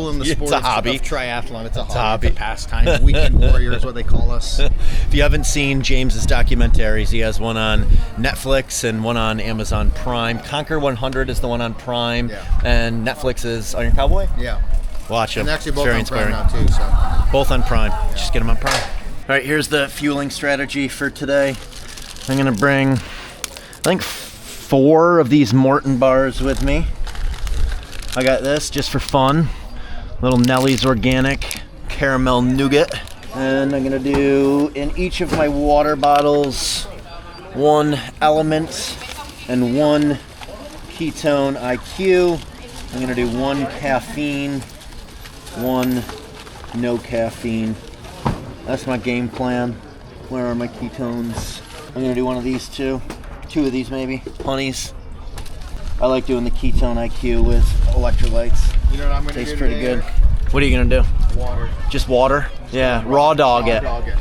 [SPEAKER 11] in the
[SPEAKER 1] It's
[SPEAKER 11] sport
[SPEAKER 1] a hobby.
[SPEAKER 11] of triathlon. It's a hobby.
[SPEAKER 1] hobby.
[SPEAKER 11] It's a pastime. Weekend warrior is what they call us.
[SPEAKER 1] If you haven't seen James's documentaries, he has one on Netflix and one on Amazon Prime. Conquer 100 is the one on Prime,
[SPEAKER 11] Yeah.
[SPEAKER 1] and Netflix is Iron Cowboy.
[SPEAKER 11] Yeah.
[SPEAKER 1] Watch them.
[SPEAKER 11] And actually
[SPEAKER 1] It's
[SPEAKER 11] both
[SPEAKER 1] very
[SPEAKER 11] on Prime
[SPEAKER 1] inspiring.
[SPEAKER 11] now too. So.
[SPEAKER 1] Both on Prime. Just get them on Prime. All right, here's the fueling strategy for today. I'm gonna bring, I think, 4 of these Morton bars with me. I got this just for fun. Little Nellie's Organic Caramel Nougat. And I'm gonna do in each of my water bottles 1 Element and 1 Ketone IQ. I'm gonna do 1 caffeine, 1 no caffeine. That's my game plan. Where are my ketones? I'm gonna do one of these too. 2 of these maybe. Honeys. I like doing the Ketone IQ with electrolytes.
[SPEAKER 11] You know what I'm gonna
[SPEAKER 1] Tastes
[SPEAKER 11] do
[SPEAKER 1] pretty
[SPEAKER 11] today,
[SPEAKER 1] good. What are you gonna do?
[SPEAKER 11] Water.
[SPEAKER 1] Just water? Yeah, raw dog it.
[SPEAKER 11] Raw dog it.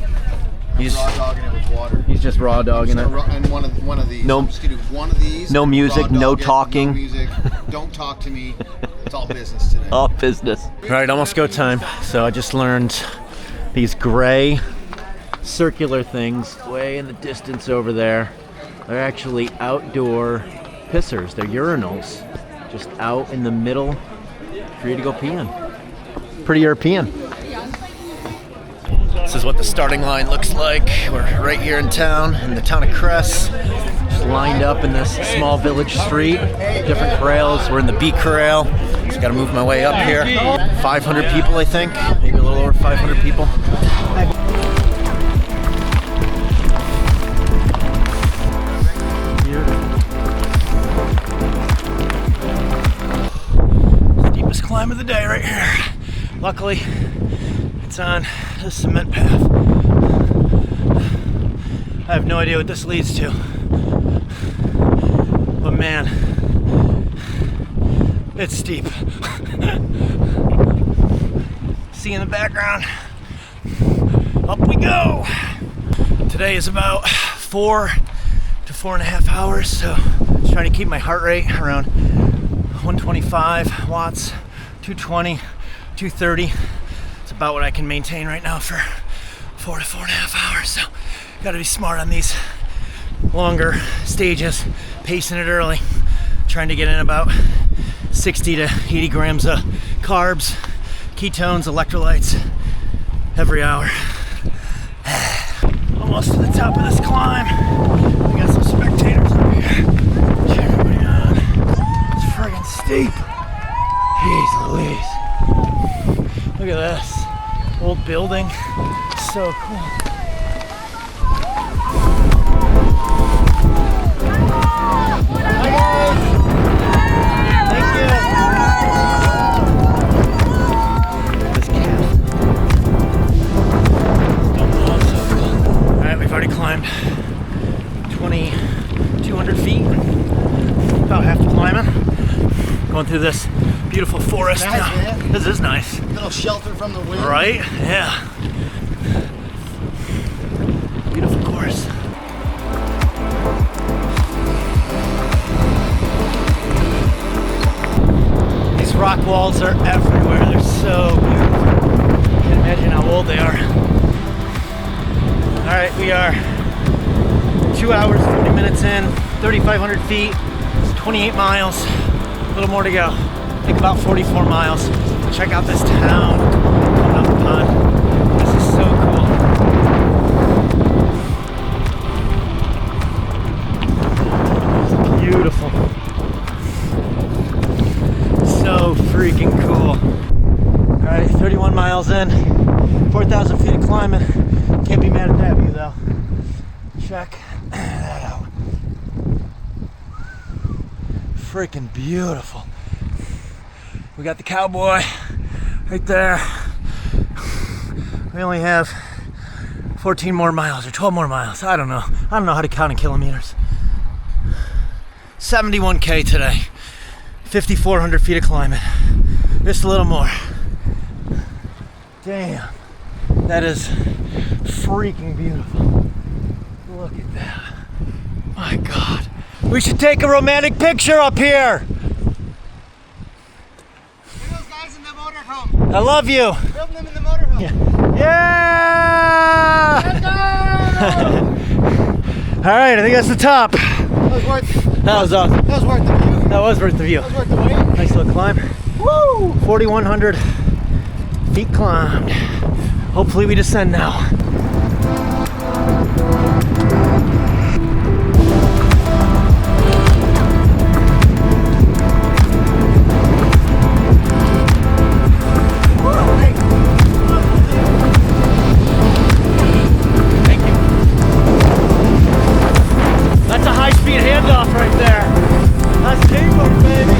[SPEAKER 1] He's
[SPEAKER 11] Raw dogging it with water.
[SPEAKER 1] he's just raw dogging it.
[SPEAKER 11] And one of these.
[SPEAKER 1] No-
[SPEAKER 11] I'm just gonna do one of these.
[SPEAKER 1] no music,
[SPEAKER 11] raw
[SPEAKER 1] no
[SPEAKER 11] dog it,
[SPEAKER 1] talking.
[SPEAKER 11] No music. Don't talk to me. It's all business today.
[SPEAKER 1] All business. All right, almost go time. So I just learned these gray circular things way in the distance over there. They're actually outdoor pissers. They're urinals, just out in the middle for you to go pee in. Pretty European. This is what the starting line looks like. We're right here in town, in the town of Cress. Just lined up in this small village street. Different corrals. We're in the B corral. Just gotta move my way up here. 500 people, I think. Maybe a little over 500 people. Steepest climb of the day right here. Luckily, it's on a cement path. I have no idea what this leads to. But man, it's steep. See in the background. Up we go. Today is about 4 to 4.5 hours, so just trying to keep my heart rate around 125 watts, 220, 230. It's about what I can maintain right now for 4 to 4.5 hours. So gotta be smart on these longer stages, pacing it early, trying to get in about 60 to 80 grams of carbs, ketones, electrolytes every hour. Almost to the top of this climb. We got some spectators up here. Check everybody out. It's friggin' steep. Jeez Louise. this. Old building. So cool. Hi guys! Thank you! This cat. So cool. Alright, we've already climbed 2,200 feet. About half the climbing. Going through this beautiful forest
[SPEAKER 2] Nice,
[SPEAKER 1] now.
[SPEAKER 2] man.
[SPEAKER 1] This is nice.
[SPEAKER 2] Little shelter from the wind.
[SPEAKER 1] Right? Yeah. Beautiful course. These rock walls are everywhere. They're so beautiful. Can't imagine how old they are. All right, we are 2 hours, 40 minutes in, 3,500 feet, 28 miles. A little more to go. I think about 44 miles. Check out this town coming up the pond. This is so cool. Beautiful. So freaking cool. All right, 31 miles in, 4,000 feet of climbing. Can't be mad at that view though. Check that out. Freaking beautiful. We got the Cowboy right there. We only have 14 more miles or 12 more miles. I don't know. I don't know how to count in kilometers. 71K today. 5,400 feet of climbing. Just a little more. Damn. That is freaking beautiful. Look at that. My God. We should take a romantic picture up here.
[SPEAKER 2] Those guys in the motorhome.
[SPEAKER 1] I love you.
[SPEAKER 2] Film them in the motorhome.
[SPEAKER 1] Yeah! All right, I think that's the top.
[SPEAKER 2] That was worth it.
[SPEAKER 1] That was awesome.
[SPEAKER 2] That was worth the view.
[SPEAKER 1] That was worth the view.
[SPEAKER 2] That was worth the wait.
[SPEAKER 1] Nice little climb. Woo! 4,100 feet climbed. Hopefully we descend now. That's a high-speed handoff right there. That's teamwork, baby.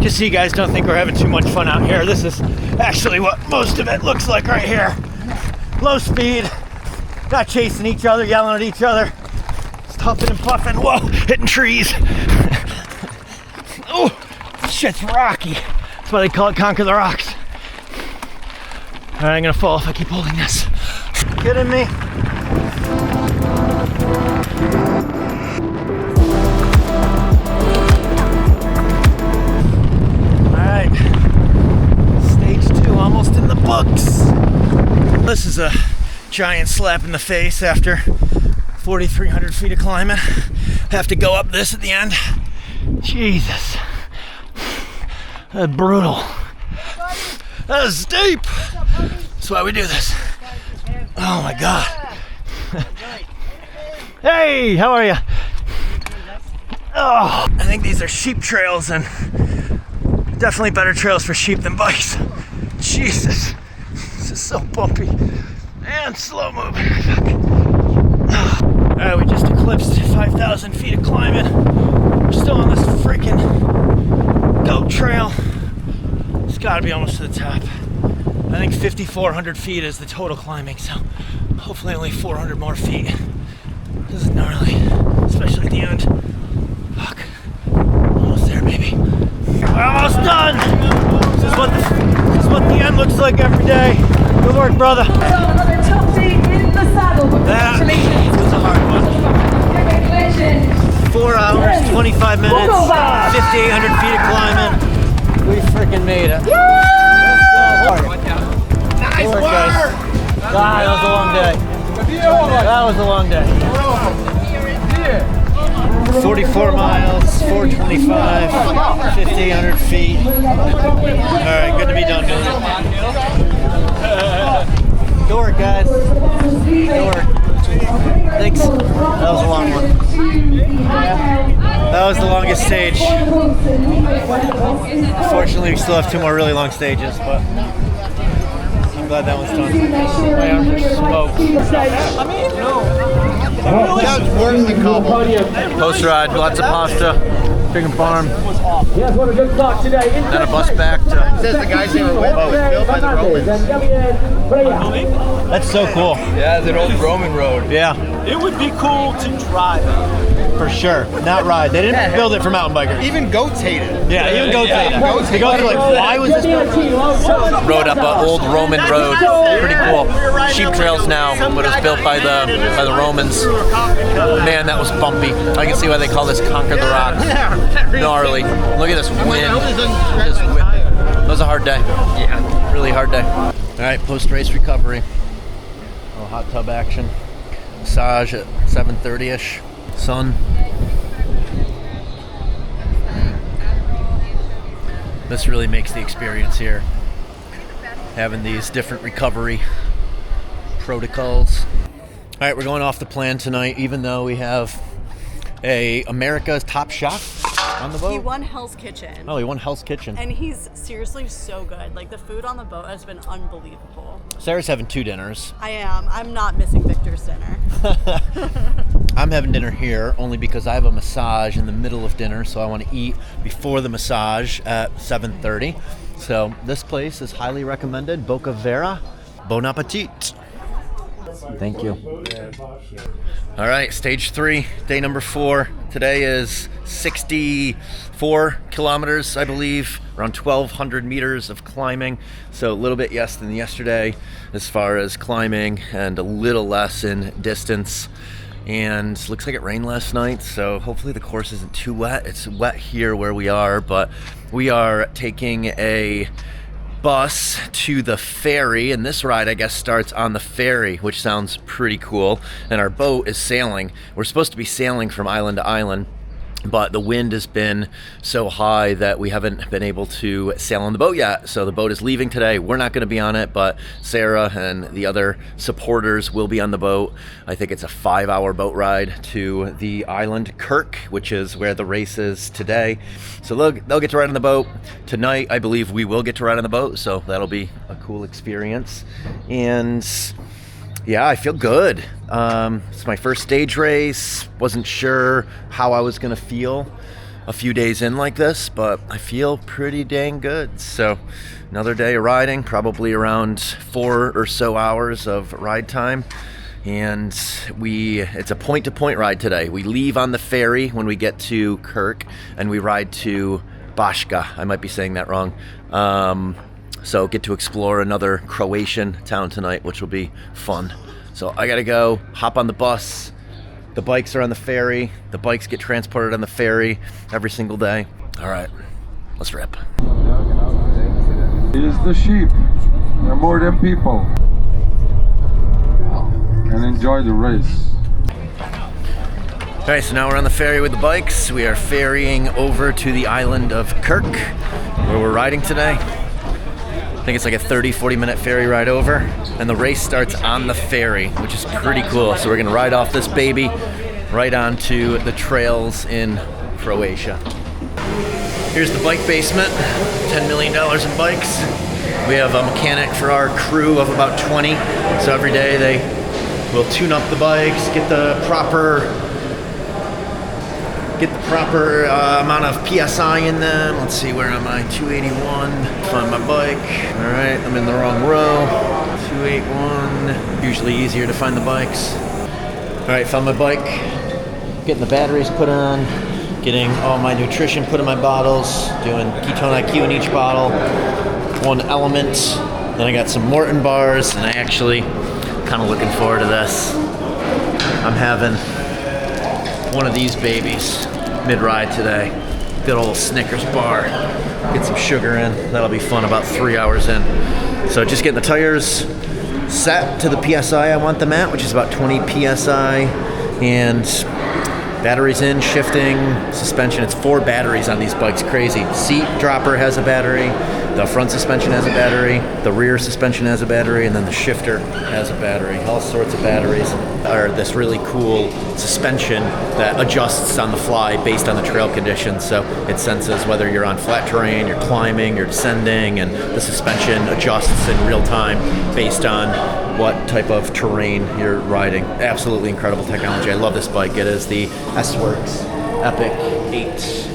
[SPEAKER 1] Just so you guys don't think we're having too much fun out here, this is actually what most of it looks like right here. Low speed, not chasing each other, yelling at each other, just huffing and puffing, whoa, hitting trees. Oh, this shit's rocky. That's why they call it Conquer the Rocks. All right, I'm gonna fall if I keep holding this. Kidding me? Almost in the books. This is a giant slap in the face after 4,300 feet of climbing. Have to go up this at the end. Jesus. That's brutal. That is steep. That's why we do this. Oh my God. Hey, how are you? Oh, I think these are sheep trails and definitely better trails for sheep than bikes. Jesus, this is so bumpy and slow moving. Alright, we just eclipsed 5,000 feet of climbing. We're still on this freaking goat trail. It's gotta be almost to the top. I think 5,400 feet is the total climbing, so hopefully only 400 more feet. This is gnarly, especially at the end. Fuck, almost there, baby. We're almost done! This is what the end looks like every day. Good work, brother.
[SPEAKER 7] Another top seat in the saddle. Congratulations.
[SPEAKER 1] That was a hard one.
[SPEAKER 7] Congratulations.
[SPEAKER 1] 4 hours, 25 minutes, 5,800 feet of climbing. We freaking made it. Let's go.
[SPEAKER 2] Nice
[SPEAKER 1] Good work,
[SPEAKER 2] work.
[SPEAKER 1] guys. God, that was a long day. That was a long day. 44 miles, 425, 1,500 feet. All right, good to be done, Billy. Good work, guys. Good work. Thanks. That was a long one. That was the longest stage. Unfortunately, we still have 2 more really long stages, but I'm glad that one's done. My arms are smoked.
[SPEAKER 11] That's worse than Cowboy.
[SPEAKER 1] Post ride, lots of pasta, chicken farm.
[SPEAKER 9] Yes, what a good start today.
[SPEAKER 1] Then a bus back to.
[SPEAKER 11] Says the guys they were with was built by the Romans.
[SPEAKER 1] That's so cool.
[SPEAKER 13] Yeah, it's an old Roman road.
[SPEAKER 1] Yeah.
[SPEAKER 6] It would be cool to drive.
[SPEAKER 1] For sure. Not ride. They didn't build it for mountain bikers.
[SPEAKER 11] Even goats hate it.
[SPEAKER 1] Yeah, even goats hate it. The goats are like, why was this built? Rode up an old Roman road. Pretty cool. Sheep trails now, but it was built by the Romans. Man, that was bumpy. I can see why they call this Conquer the Rock. Gnarly. Look at this wind. That was a hard day. Yeah, really hard day. All right, post-race recovery. A little hot tub action. Massage at 7:30ish. Sun. This really makes the experience here. Having these different recovery protocols. All right, we're going off the plan tonight, even though we have America's Top Chef on the boat.
[SPEAKER 5] He won Hell's Kitchen.
[SPEAKER 1] Oh, he won Hell's Kitchen.
[SPEAKER 5] And he's seriously so good. Like, the food on the boat has been unbelievable.
[SPEAKER 1] Sarah's having 2 dinners.
[SPEAKER 5] I am. I'm not missing Victor's dinner.
[SPEAKER 1] I'm having dinner here only because I have a massage in the middle of dinner, so I want to eat before the massage at 7:30. So this place is highly recommended. Boca Vera. Bon appetit. Thank you. All right, stage 3, day number 4. Today is 64 kilometers, I believe, around 1,200 meters of climbing. So a little bit less than yesterday as far as climbing and a little less in distance. And looks like it rained last night, so hopefully the course isn't too wet. It's wet here where we are, but we are taking a bus to the ferry, and this ride I guess starts on the ferry, which sounds pretty cool. And our boat is sailing. We're supposed to be sailing from island to island, but the wind has been so high that we haven't been able to sail on the boat yet. So the boat is leaving today. We're not going to be on it, but Sarah and the other supporters will be on the boat. I think it's a 5-hour boat ride to the island Kirk, which is where the race is today. So they'll get to ride on the boat. Tonight, I believe we will get to ride on the boat, so that'll be a cool experience. And yeah, I feel good. It's my first stage race. Wasn't sure how I was gonna feel a few days in like this, but I feel pretty dang good. So another day of riding, probably around 4 or so hours of ride time. And it's a point-to-point ride today. We leave on the ferry when we get to Kirk, and we ride to Baška. I might be saying that wrong. So get to explore another Croatian town tonight, which will be fun. So I gotta go hop on the bus. The bikes are on the ferry. The bikes get transported on the ferry every single day. All right, let's rip.
[SPEAKER 14] It is the sheep. They're more than people. And enjoy the race.
[SPEAKER 1] All right, so now we're on the ferry with the bikes. We are ferrying over to the island of Kirk, where we're riding today. I think it's like a 30-40 minute ferry ride over, and the race starts on the ferry, which is pretty cool. So we're gonna ride off this baby right onto the trails in Croatia. Here's the bike basement, $10 million in bikes. We have a mechanic for our crew of about 20. So every day they will tune up the bikes, get the proper amount of PSI in them. Let's see, where am I? 281. Find my bike. All right, I'm in the wrong row. 281. Usually easier to find the bikes. All right, found my bike. Getting the batteries put on. Getting all my nutrition put in my bottles. Doing ketone IQ in each bottle. One Element. Then I got some Morton bars, and I actually kind of looking forward to this. I'm having one of these babies mid-ride today. Good old Snickers bar. Get some sugar in. That'll be fun about 3 hours in. So just getting the tires set to the PSI I want them at, which is about 20 PSI. And Batteries in, shifting, suspension. It's 4 batteries on these bikes. Crazy. Seat dropper has a battery. The front suspension has a battery. The rear suspension has a battery, and then the shifter has a battery. All sorts of batteries. Or this really cool suspension that adjusts on the fly based on the trail conditions. So it senses whether you're on flat terrain, you're climbing, you're descending, and the suspension adjusts in real time based on what type of terrain you're riding. Absolutely incredible technology. I love this bike. It is the S-Works Epic 8.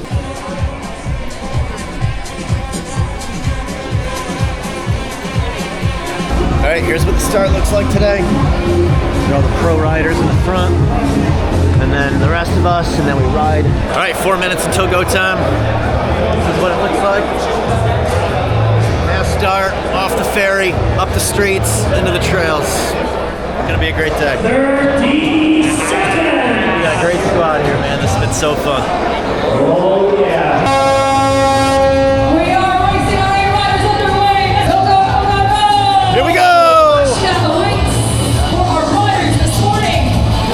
[SPEAKER 1] All right, here's what the start looks like today. These are all the pro riders in the front, and then the rest of us, and then we ride. All right, 4 minutes until go time. This is what it looks like. Mass start, off the ferry, up the streets, into the trails. It's gonna be a great day.
[SPEAKER 7] 30 seconds.
[SPEAKER 1] We got a great squad here, man. This has been so fun.
[SPEAKER 7] Oh yeah. We are racing our air riders underway. Go, go, go, go, go.
[SPEAKER 1] Here we go.
[SPEAKER 7] Watch the lights for our riders this morning.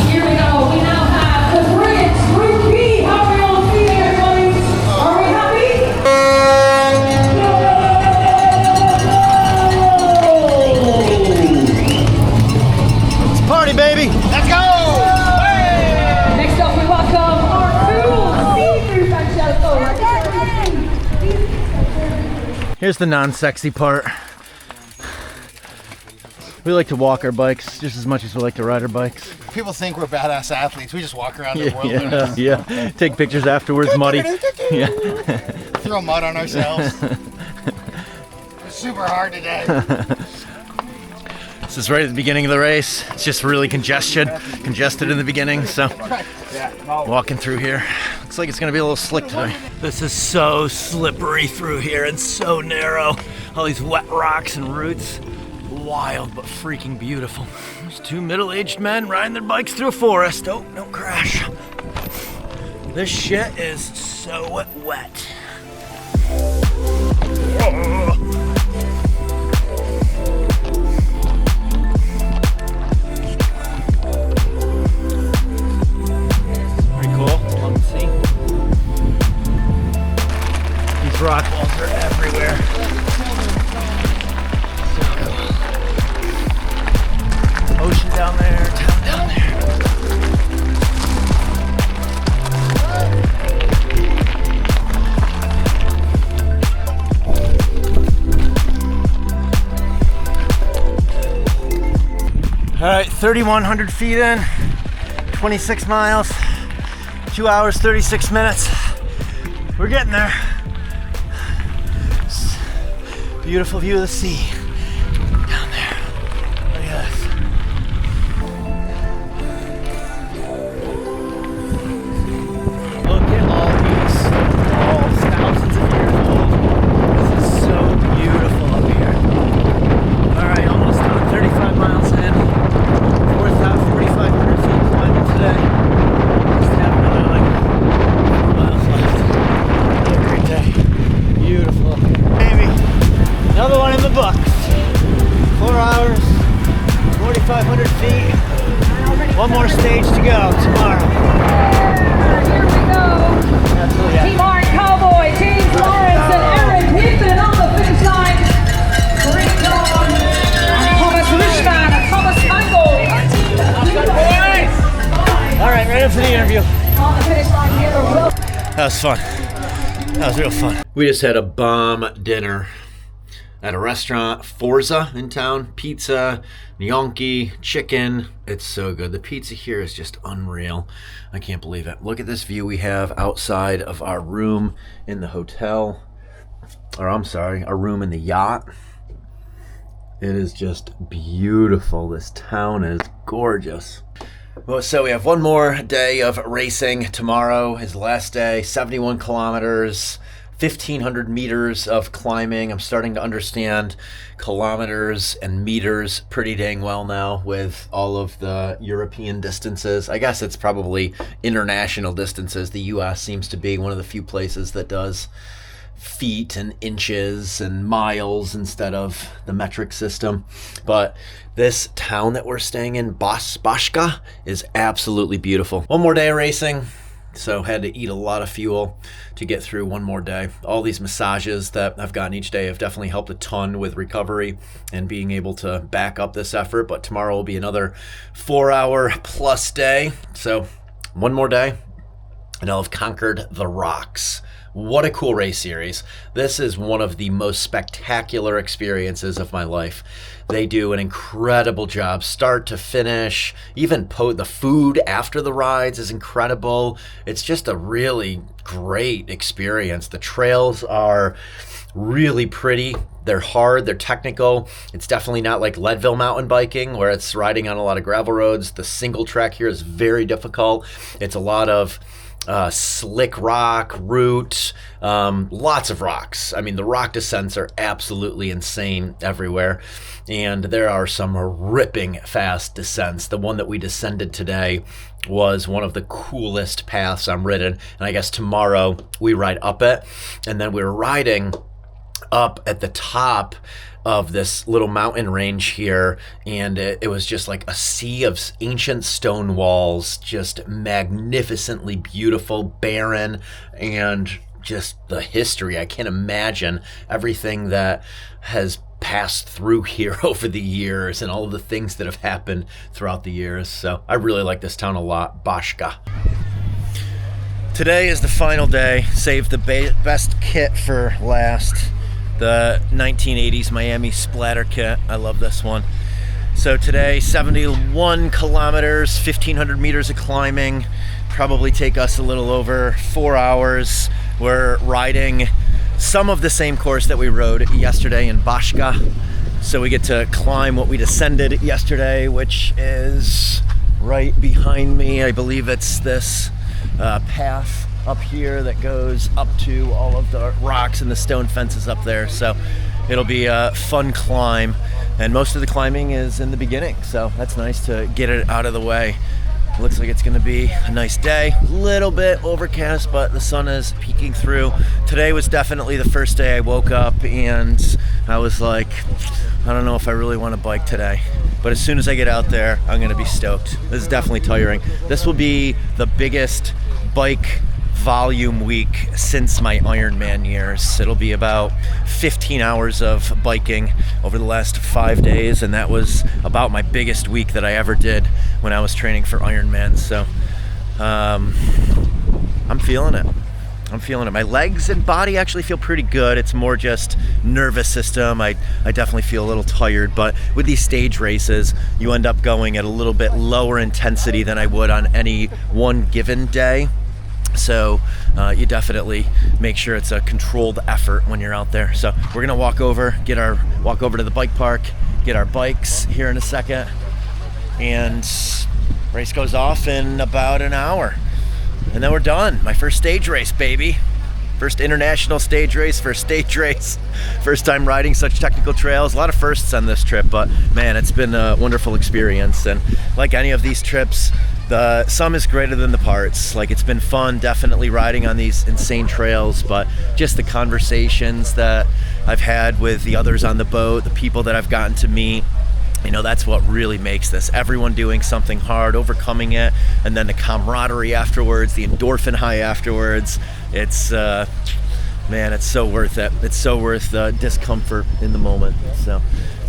[SPEAKER 7] Here we go. We now have the brilliant Group B. How are we all feeling, everybody? Are we happy?
[SPEAKER 1] Let's party, baby. Let's go.
[SPEAKER 7] Next up, we welcome our cool see-through Gelato.
[SPEAKER 1] Here's the non-sexy part. We like to walk our bikes just as much as we like to ride our bikes.
[SPEAKER 11] People think we're badass athletes. We just walk around the world.
[SPEAKER 1] Yeah. Take pictures afterwards, muddy. Yeah.
[SPEAKER 11] Throw mud on ourselves. It's super hard today.
[SPEAKER 1] This is right at the beginning of the race. It's just really congested in the beginning, so walking through here. Looks like it's gonna be a little slick today. This is so slippery through here and so narrow. All these wet rocks and roots. Wild but freaking beautiful. There's 2 middle-aged men riding their bikes through a forest. Oh, don't crash. This shit is so wet. Pretty cool. Long to see. These rock walls are everywhere. Ocean down there, town down there. All right, 3,100 feet in, 26 miles, 2 hours, 36 minutes. We're getting there. Beautiful view of the sea. Down there. Look at this. Look at all these walls, thousands of years old. This is so beautiful up here. All right, almost done. 35 miles in. 4,500 feet climbing today. Just have another like 4 miles left. Another great day. Beautiful up here. Baby, another one in the books. 4 hours, 4,500 feet. One more stage to go tomorrow.
[SPEAKER 7] Here we go. Team Art Cowboy, James Lawrence, and Aaron Hinman on the finish line. Great job. And Thomas Richman and Thomas Mangold.
[SPEAKER 1] All right, right up to the interview.
[SPEAKER 7] On the finish line here.
[SPEAKER 1] That was fun. That was real fun. We just had a bomb dinner at a restaurant, Forza in town. Pizza, gnocchi, chicken. It's so good. The pizza here is just unreal. I can't believe it. Look at this view we have outside of our room in the hotel. Or I'm sorry, our room in the Yacht. It is just beautiful. This town is gorgeous. Well, so we have one more day of racing. Tomorrow is the last day, 71 kilometers, 1,500 meters of climbing. I'm starting to understand kilometers and meters pretty dang well now with all of the European distances. I guess it's probably international distances. The US seems to be one of the few places that does feet and inches and miles instead of the metric system. But this town that we're staying in, Bashka, is absolutely beautiful. One more day of racing. So had to eat a lot of fuel to get through one more day. All these massages that I've gotten each day have definitely helped a ton with recovery and being able to back up this effort. But tomorrow will be another 4-hour plus day. So one more day and I'll have conquered the rocks. What a cool race series. This is one of the most spectacular experiences of my life. They do an incredible job, start to finish. Even the food after the rides is incredible. It's just a really great experience. The trails are really pretty. They're hard, they're technical. It's definitely not like Leadville mountain biking where it's riding on a lot of gravel roads. The single track here is very difficult. It's a lot of slick rock, root, lots of rocks. I mean, the rock descents are absolutely insane everywhere. And there are some ripping fast descents. The one that we descended today was one of the coolest paths I'm ridden. And I guess tomorrow we ride up it. And then we're riding up at the top of this little mountain range here, and it was just like a sea of ancient stone walls, just magnificently beautiful, barren, and just the history. I can't imagine everything that has passed through here over the years and all of the things that have happened throughout the years. So I really like this town a lot, Bashka. Today is the final day. Saved the best kit for last. The 1980s Miami splatter kit. I love this one. So today, 71 kilometers, 1,500 meters of climbing. Probably take us a little over 4 hours. We're riding some of the same course that we rode yesterday in Bashka. So we get to climb what we descended yesterday, which is right behind me. I believe it's this path up here that goes up to all of the rocks and the stone fences up there. So it'll be a fun climb, and most of the climbing is in the beginning, so that's nice to get it out of the way. Looks like it's going to be a nice day. A little bit overcast, but the sun is peeking through. Today was definitely the first day I woke up and I was like, I don't know if I really want to bike today. But as soon as I get out there, I'm going to be stoked. This is definitely tiring. This will be the biggest bike volume week since my Ironman years. It'll be about 15 hours of biking over the last 5 days, and that was about my biggest week that I ever did when I was training for Ironman. So I'm feeling it. I'm feeling it. My legs and body actually feel pretty good. It's more just nervous system. I definitely feel a little tired, but with these stage races, you end up going at a little bit lower intensity than I would on any one given day. So you definitely make sure it's a controlled effort when you're out there. So we're gonna walk over to the bike park, get our bikes here in a second, and race goes off in about an hour. And then we're done. My first stage race, baby. First international stage race, first stage race. First time riding such technical trails. A lot of firsts on this trip, but man, it's been a wonderful experience. And like any of these trips, the sum is greater than the parts. Like, it's been fun definitely riding on these insane trails, but just the conversations that I've had with the others on the boat, the people that I've gotten to meet, you know, that's what really makes this. Everyone doing something hard, overcoming it, and then the camaraderie afterwards, the endorphin high afterwards. It's man, it's so worth it. It's so worth the discomfort in the moment. So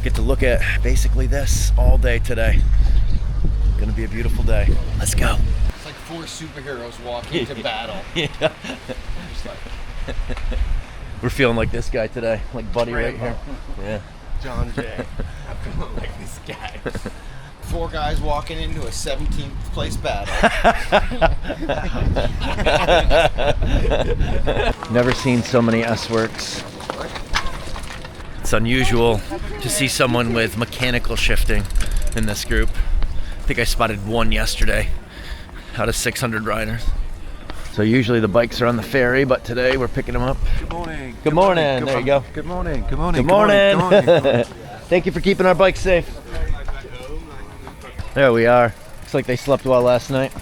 [SPEAKER 1] get to look at basically this all day today. Gonna be a beautiful day. Let's go.
[SPEAKER 11] It's like 4 superheroes walking to battle.
[SPEAKER 1] Yeah. We're feeling like this guy today, like Buddy right here. Yeah.
[SPEAKER 11] John Jay. I'm feeling like this guy. 4 guys walking into a 17th place battle.
[SPEAKER 1] Never seen so many S-Works. It's unusual to see someone with mechanical shifting in this group. I think I spotted 1 yesterday out of 600 riders. So usually the bikes are on the ferry, but today we're picking them up.
[SPEAKER 15] Good morning.
[SPEAKER 1] Good morning. There you go.
[SPEAKER 15] Good morning. Good morning.
[SPEAKER 1] Good morning.
[SPEAKER 15] Good morning. Good morning.
[SPEAKER 1] Thank you for keeping our bikes safe. There we are. Looks like they slept well last night.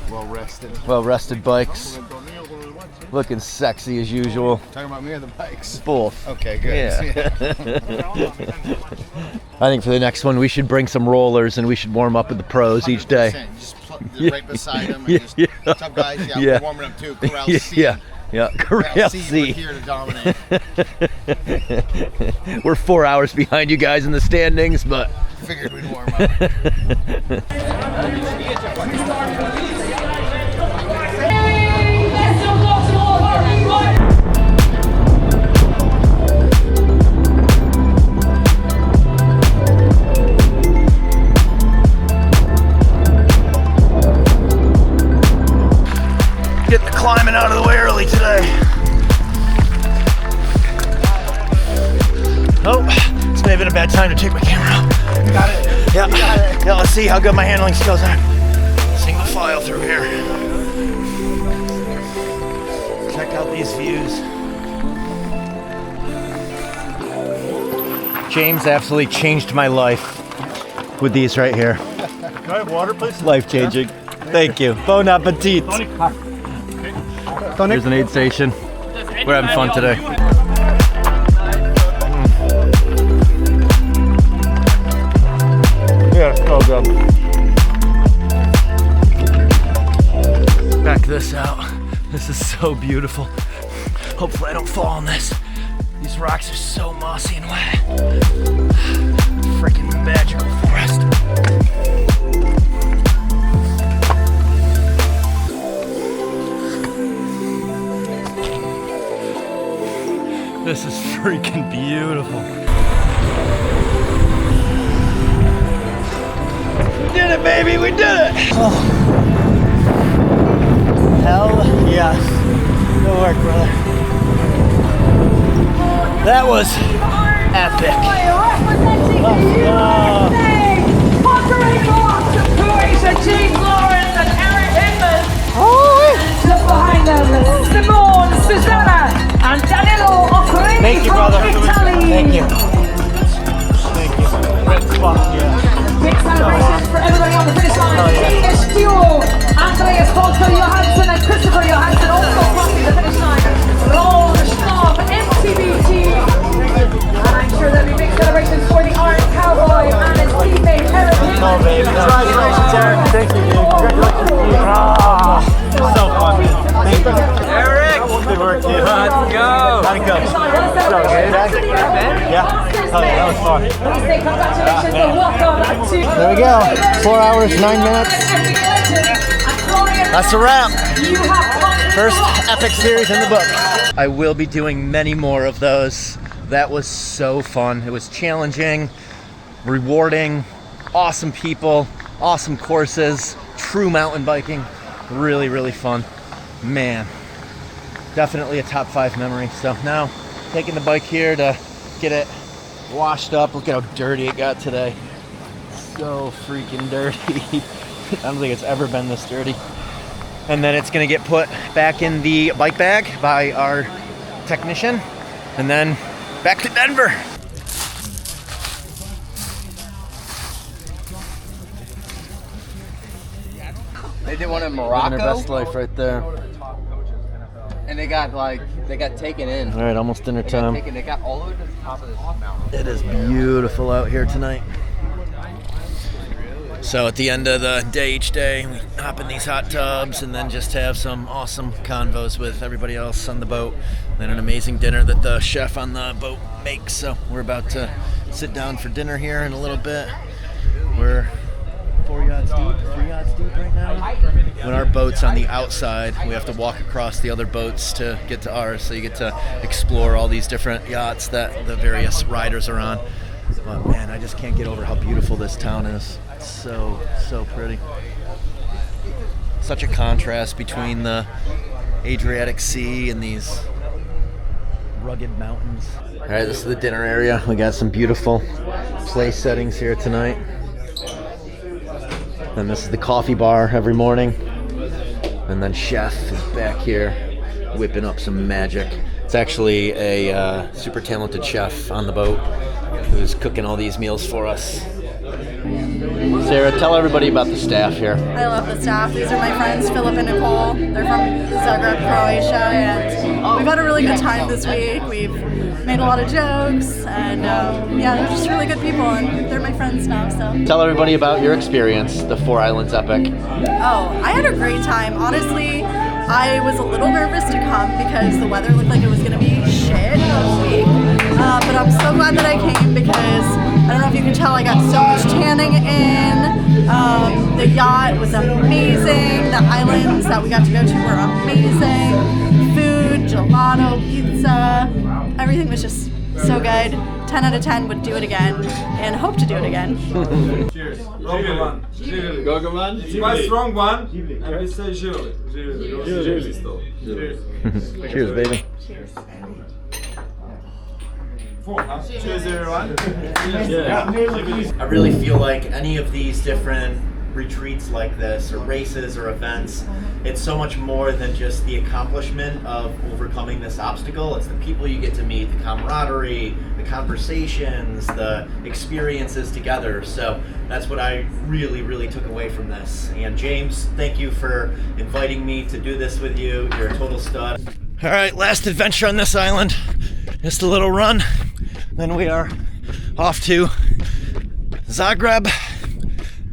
[SPEAKER 11] Well rested.
[SPEAKER 1] Well rested bikes. Looking sexy as usual.
[SPEAKER 11] Talking about me or the bikes?
[SPEAKER 1] Both.
[SPEAKER 11] Okay, good.
[SPEAKER 1] Yeah. I think for the next one we should bring some rollers and we should warm up with the pros each day.
[SPEAKER 11] Just right beside him. And just, what's up, guys? Yeah, we're warming up too. Corral C.
[SPEAKER 1] Yeah, Corral C.
[SPEAKER 11] We're here to dominate.
[SPEAKER 1] We're 4 hours behind you guys in the standings, but
[SPEAKER 11] figured we'd warm up.
[SPEAKER 1] Get the climbing out of the way early today. Oh, this may have been a bad time to take my camera out.
[SPEAKER 2] Got it.
[SPEAKER 1] Yeah, yeah, let's see how good my handling skills are. Single file through here. Check out these views. James absolutely changed my life with these right here.
[SPEAKER 12] Can I have water, please?
[SPEAKER 1] Life changing. Thank you. Bon appetit. Here's an aid station. We're having fun today. Yeah, oh god. Back this out. This is so beautiful. Hopefully I don't fall on this. These rocks are so mossy and wet. Freaking magical forest. This is freaking beautiful. We did it, baby, we did it! Oh. Hell yes. Good work, brother. That was epic.
[SPEAKER 7] Representing the USA, conquering lots of Croatia, James Lawrence and Aaron Hinman. Just behind them, Simone, Susanna, and Danilo Ochreni.
[SPEAKER 1] Thank you, brother. Thank you. Thank you. Red spot, yeah.
[SPEAKER 7] Big celebrations for everybody on the finish line. Danish duo, Andreas Volker Johansson and Christopher Johansson also crossing the finish line. Roll the Schnapp MTBT. And I'm sure there'll be big celebrations for the Orange Cowboy and his teammate Eric Hinman.
[SPEAKER 1] Oh, baby. Congratulations, Eric. Thank you, dude. Congratulations. Ah, so fun. Thank you. Eric! Good work, dude. Let's go. How'd it go? So good, yeah? Oh, yeah, that was fun.
[SPEAKER 7] Please say congratulations and welcome to...
[SPEAKER 1] There we go. 4 hours, 9 minutes. That's a wrap. First epic series in the book. I will be doing many more of those. That was so fun. It was challenging, rewarding, awesome people, awesome courses, true mountain biking. Really, really fun. Man, definitely a top 5 memory. So now, taking the bike here to get it washed up. Look at how dirty it got today. So freaking dirty. I don't think it's ever been this dirty. And then it's gonna get put back in the bike bag by our technician. And then back to Denver.
[SPEAKER 10] They did one in Morocco.
[SPEAKER 1] Living their best life right there.
[SPEAKER 10] And they got taken in.
[SPEAKER 1] All right, almost dinner time.
[SPEAKER 10] They got all the way to the top of this mountain.
[SPEAKER 1] It is beautiful out here tonight. So at the end of the day, each day, we hop in these hot tubs and then just have some awesome convos with everybody else on the boat. Then an amazing dinner that the chef on the boat makes. So we're about to sit down for dinner here in a little bit. We're 4 yachts deep, 3 yachts deep right now. When our boat's on the outside, we have to walk across the other boats to get to ours. So you get to explore all these different yachts that the various riders are on. But man, I just can't get over how beautiful this town is. It's so, so pretty. Such a contrast between the Adriatic Sea and these rugged mountains. All right, this is the dinner area. We got some beautiful place settings here tonight. And this is the coffee bar every morning. And then chef is back here whipping up some magic. It's actually a super talented chef on the boat who's cooking all these meals for us. Sarah, tell everybody about the staff here.
[SPEAKER 5] I love the staff. These are my friends, Philip and Nicole. They're from Zagreb, Croatia, and we've had a really good time this week. We've made a lot of jokes, and yeah, they're just really good people, and they're my friends now, so.
[SPEAKER 1] Tell everybody about your experience, the Four Islands Epic.
[SPEAKER 5] Oh, I had a great time. Honestly, I was a little nervous to come because the weather looked like it was going to be shit this week. But I'm so glad that I came because I don't know if you can tell, I got so much tanning in. The yacht was amazing. The islands that we got to go to were amazing. Food, gelato, pizza, everything was just so good. 10 out of 10 would do it again and hope to do it again.
[SPEAKER 14] Cheers. Gogoman. Gogoman. It's quite strong one. And we say Julie.
[SPEAKER 1] Cheers, baby.
[SPEAKER 5] Cheers.
[SPEAKER 14] Cheers, everyone.
[SPEAKER 1] I really feel like any of these different retreats like this, or races or events, it's so much more than just the accomplishment of overcoming this obstacle. It's the people you get to meet, the camaraderie, the conversations, the experiences together. So that's what I really, really took away from this. And James, thank you for inviting me to do this with you. You're a total stud. All right, last adventure on this island. Just a little run. Then we are off to Zagreb.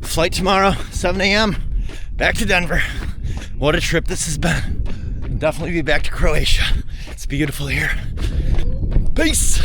[SPEAKER 1] Flight tomorrow, 7 a.m. Back to Denver. What a trip this has been. Definitely be back to Croatia. It's beautiful here. Peace.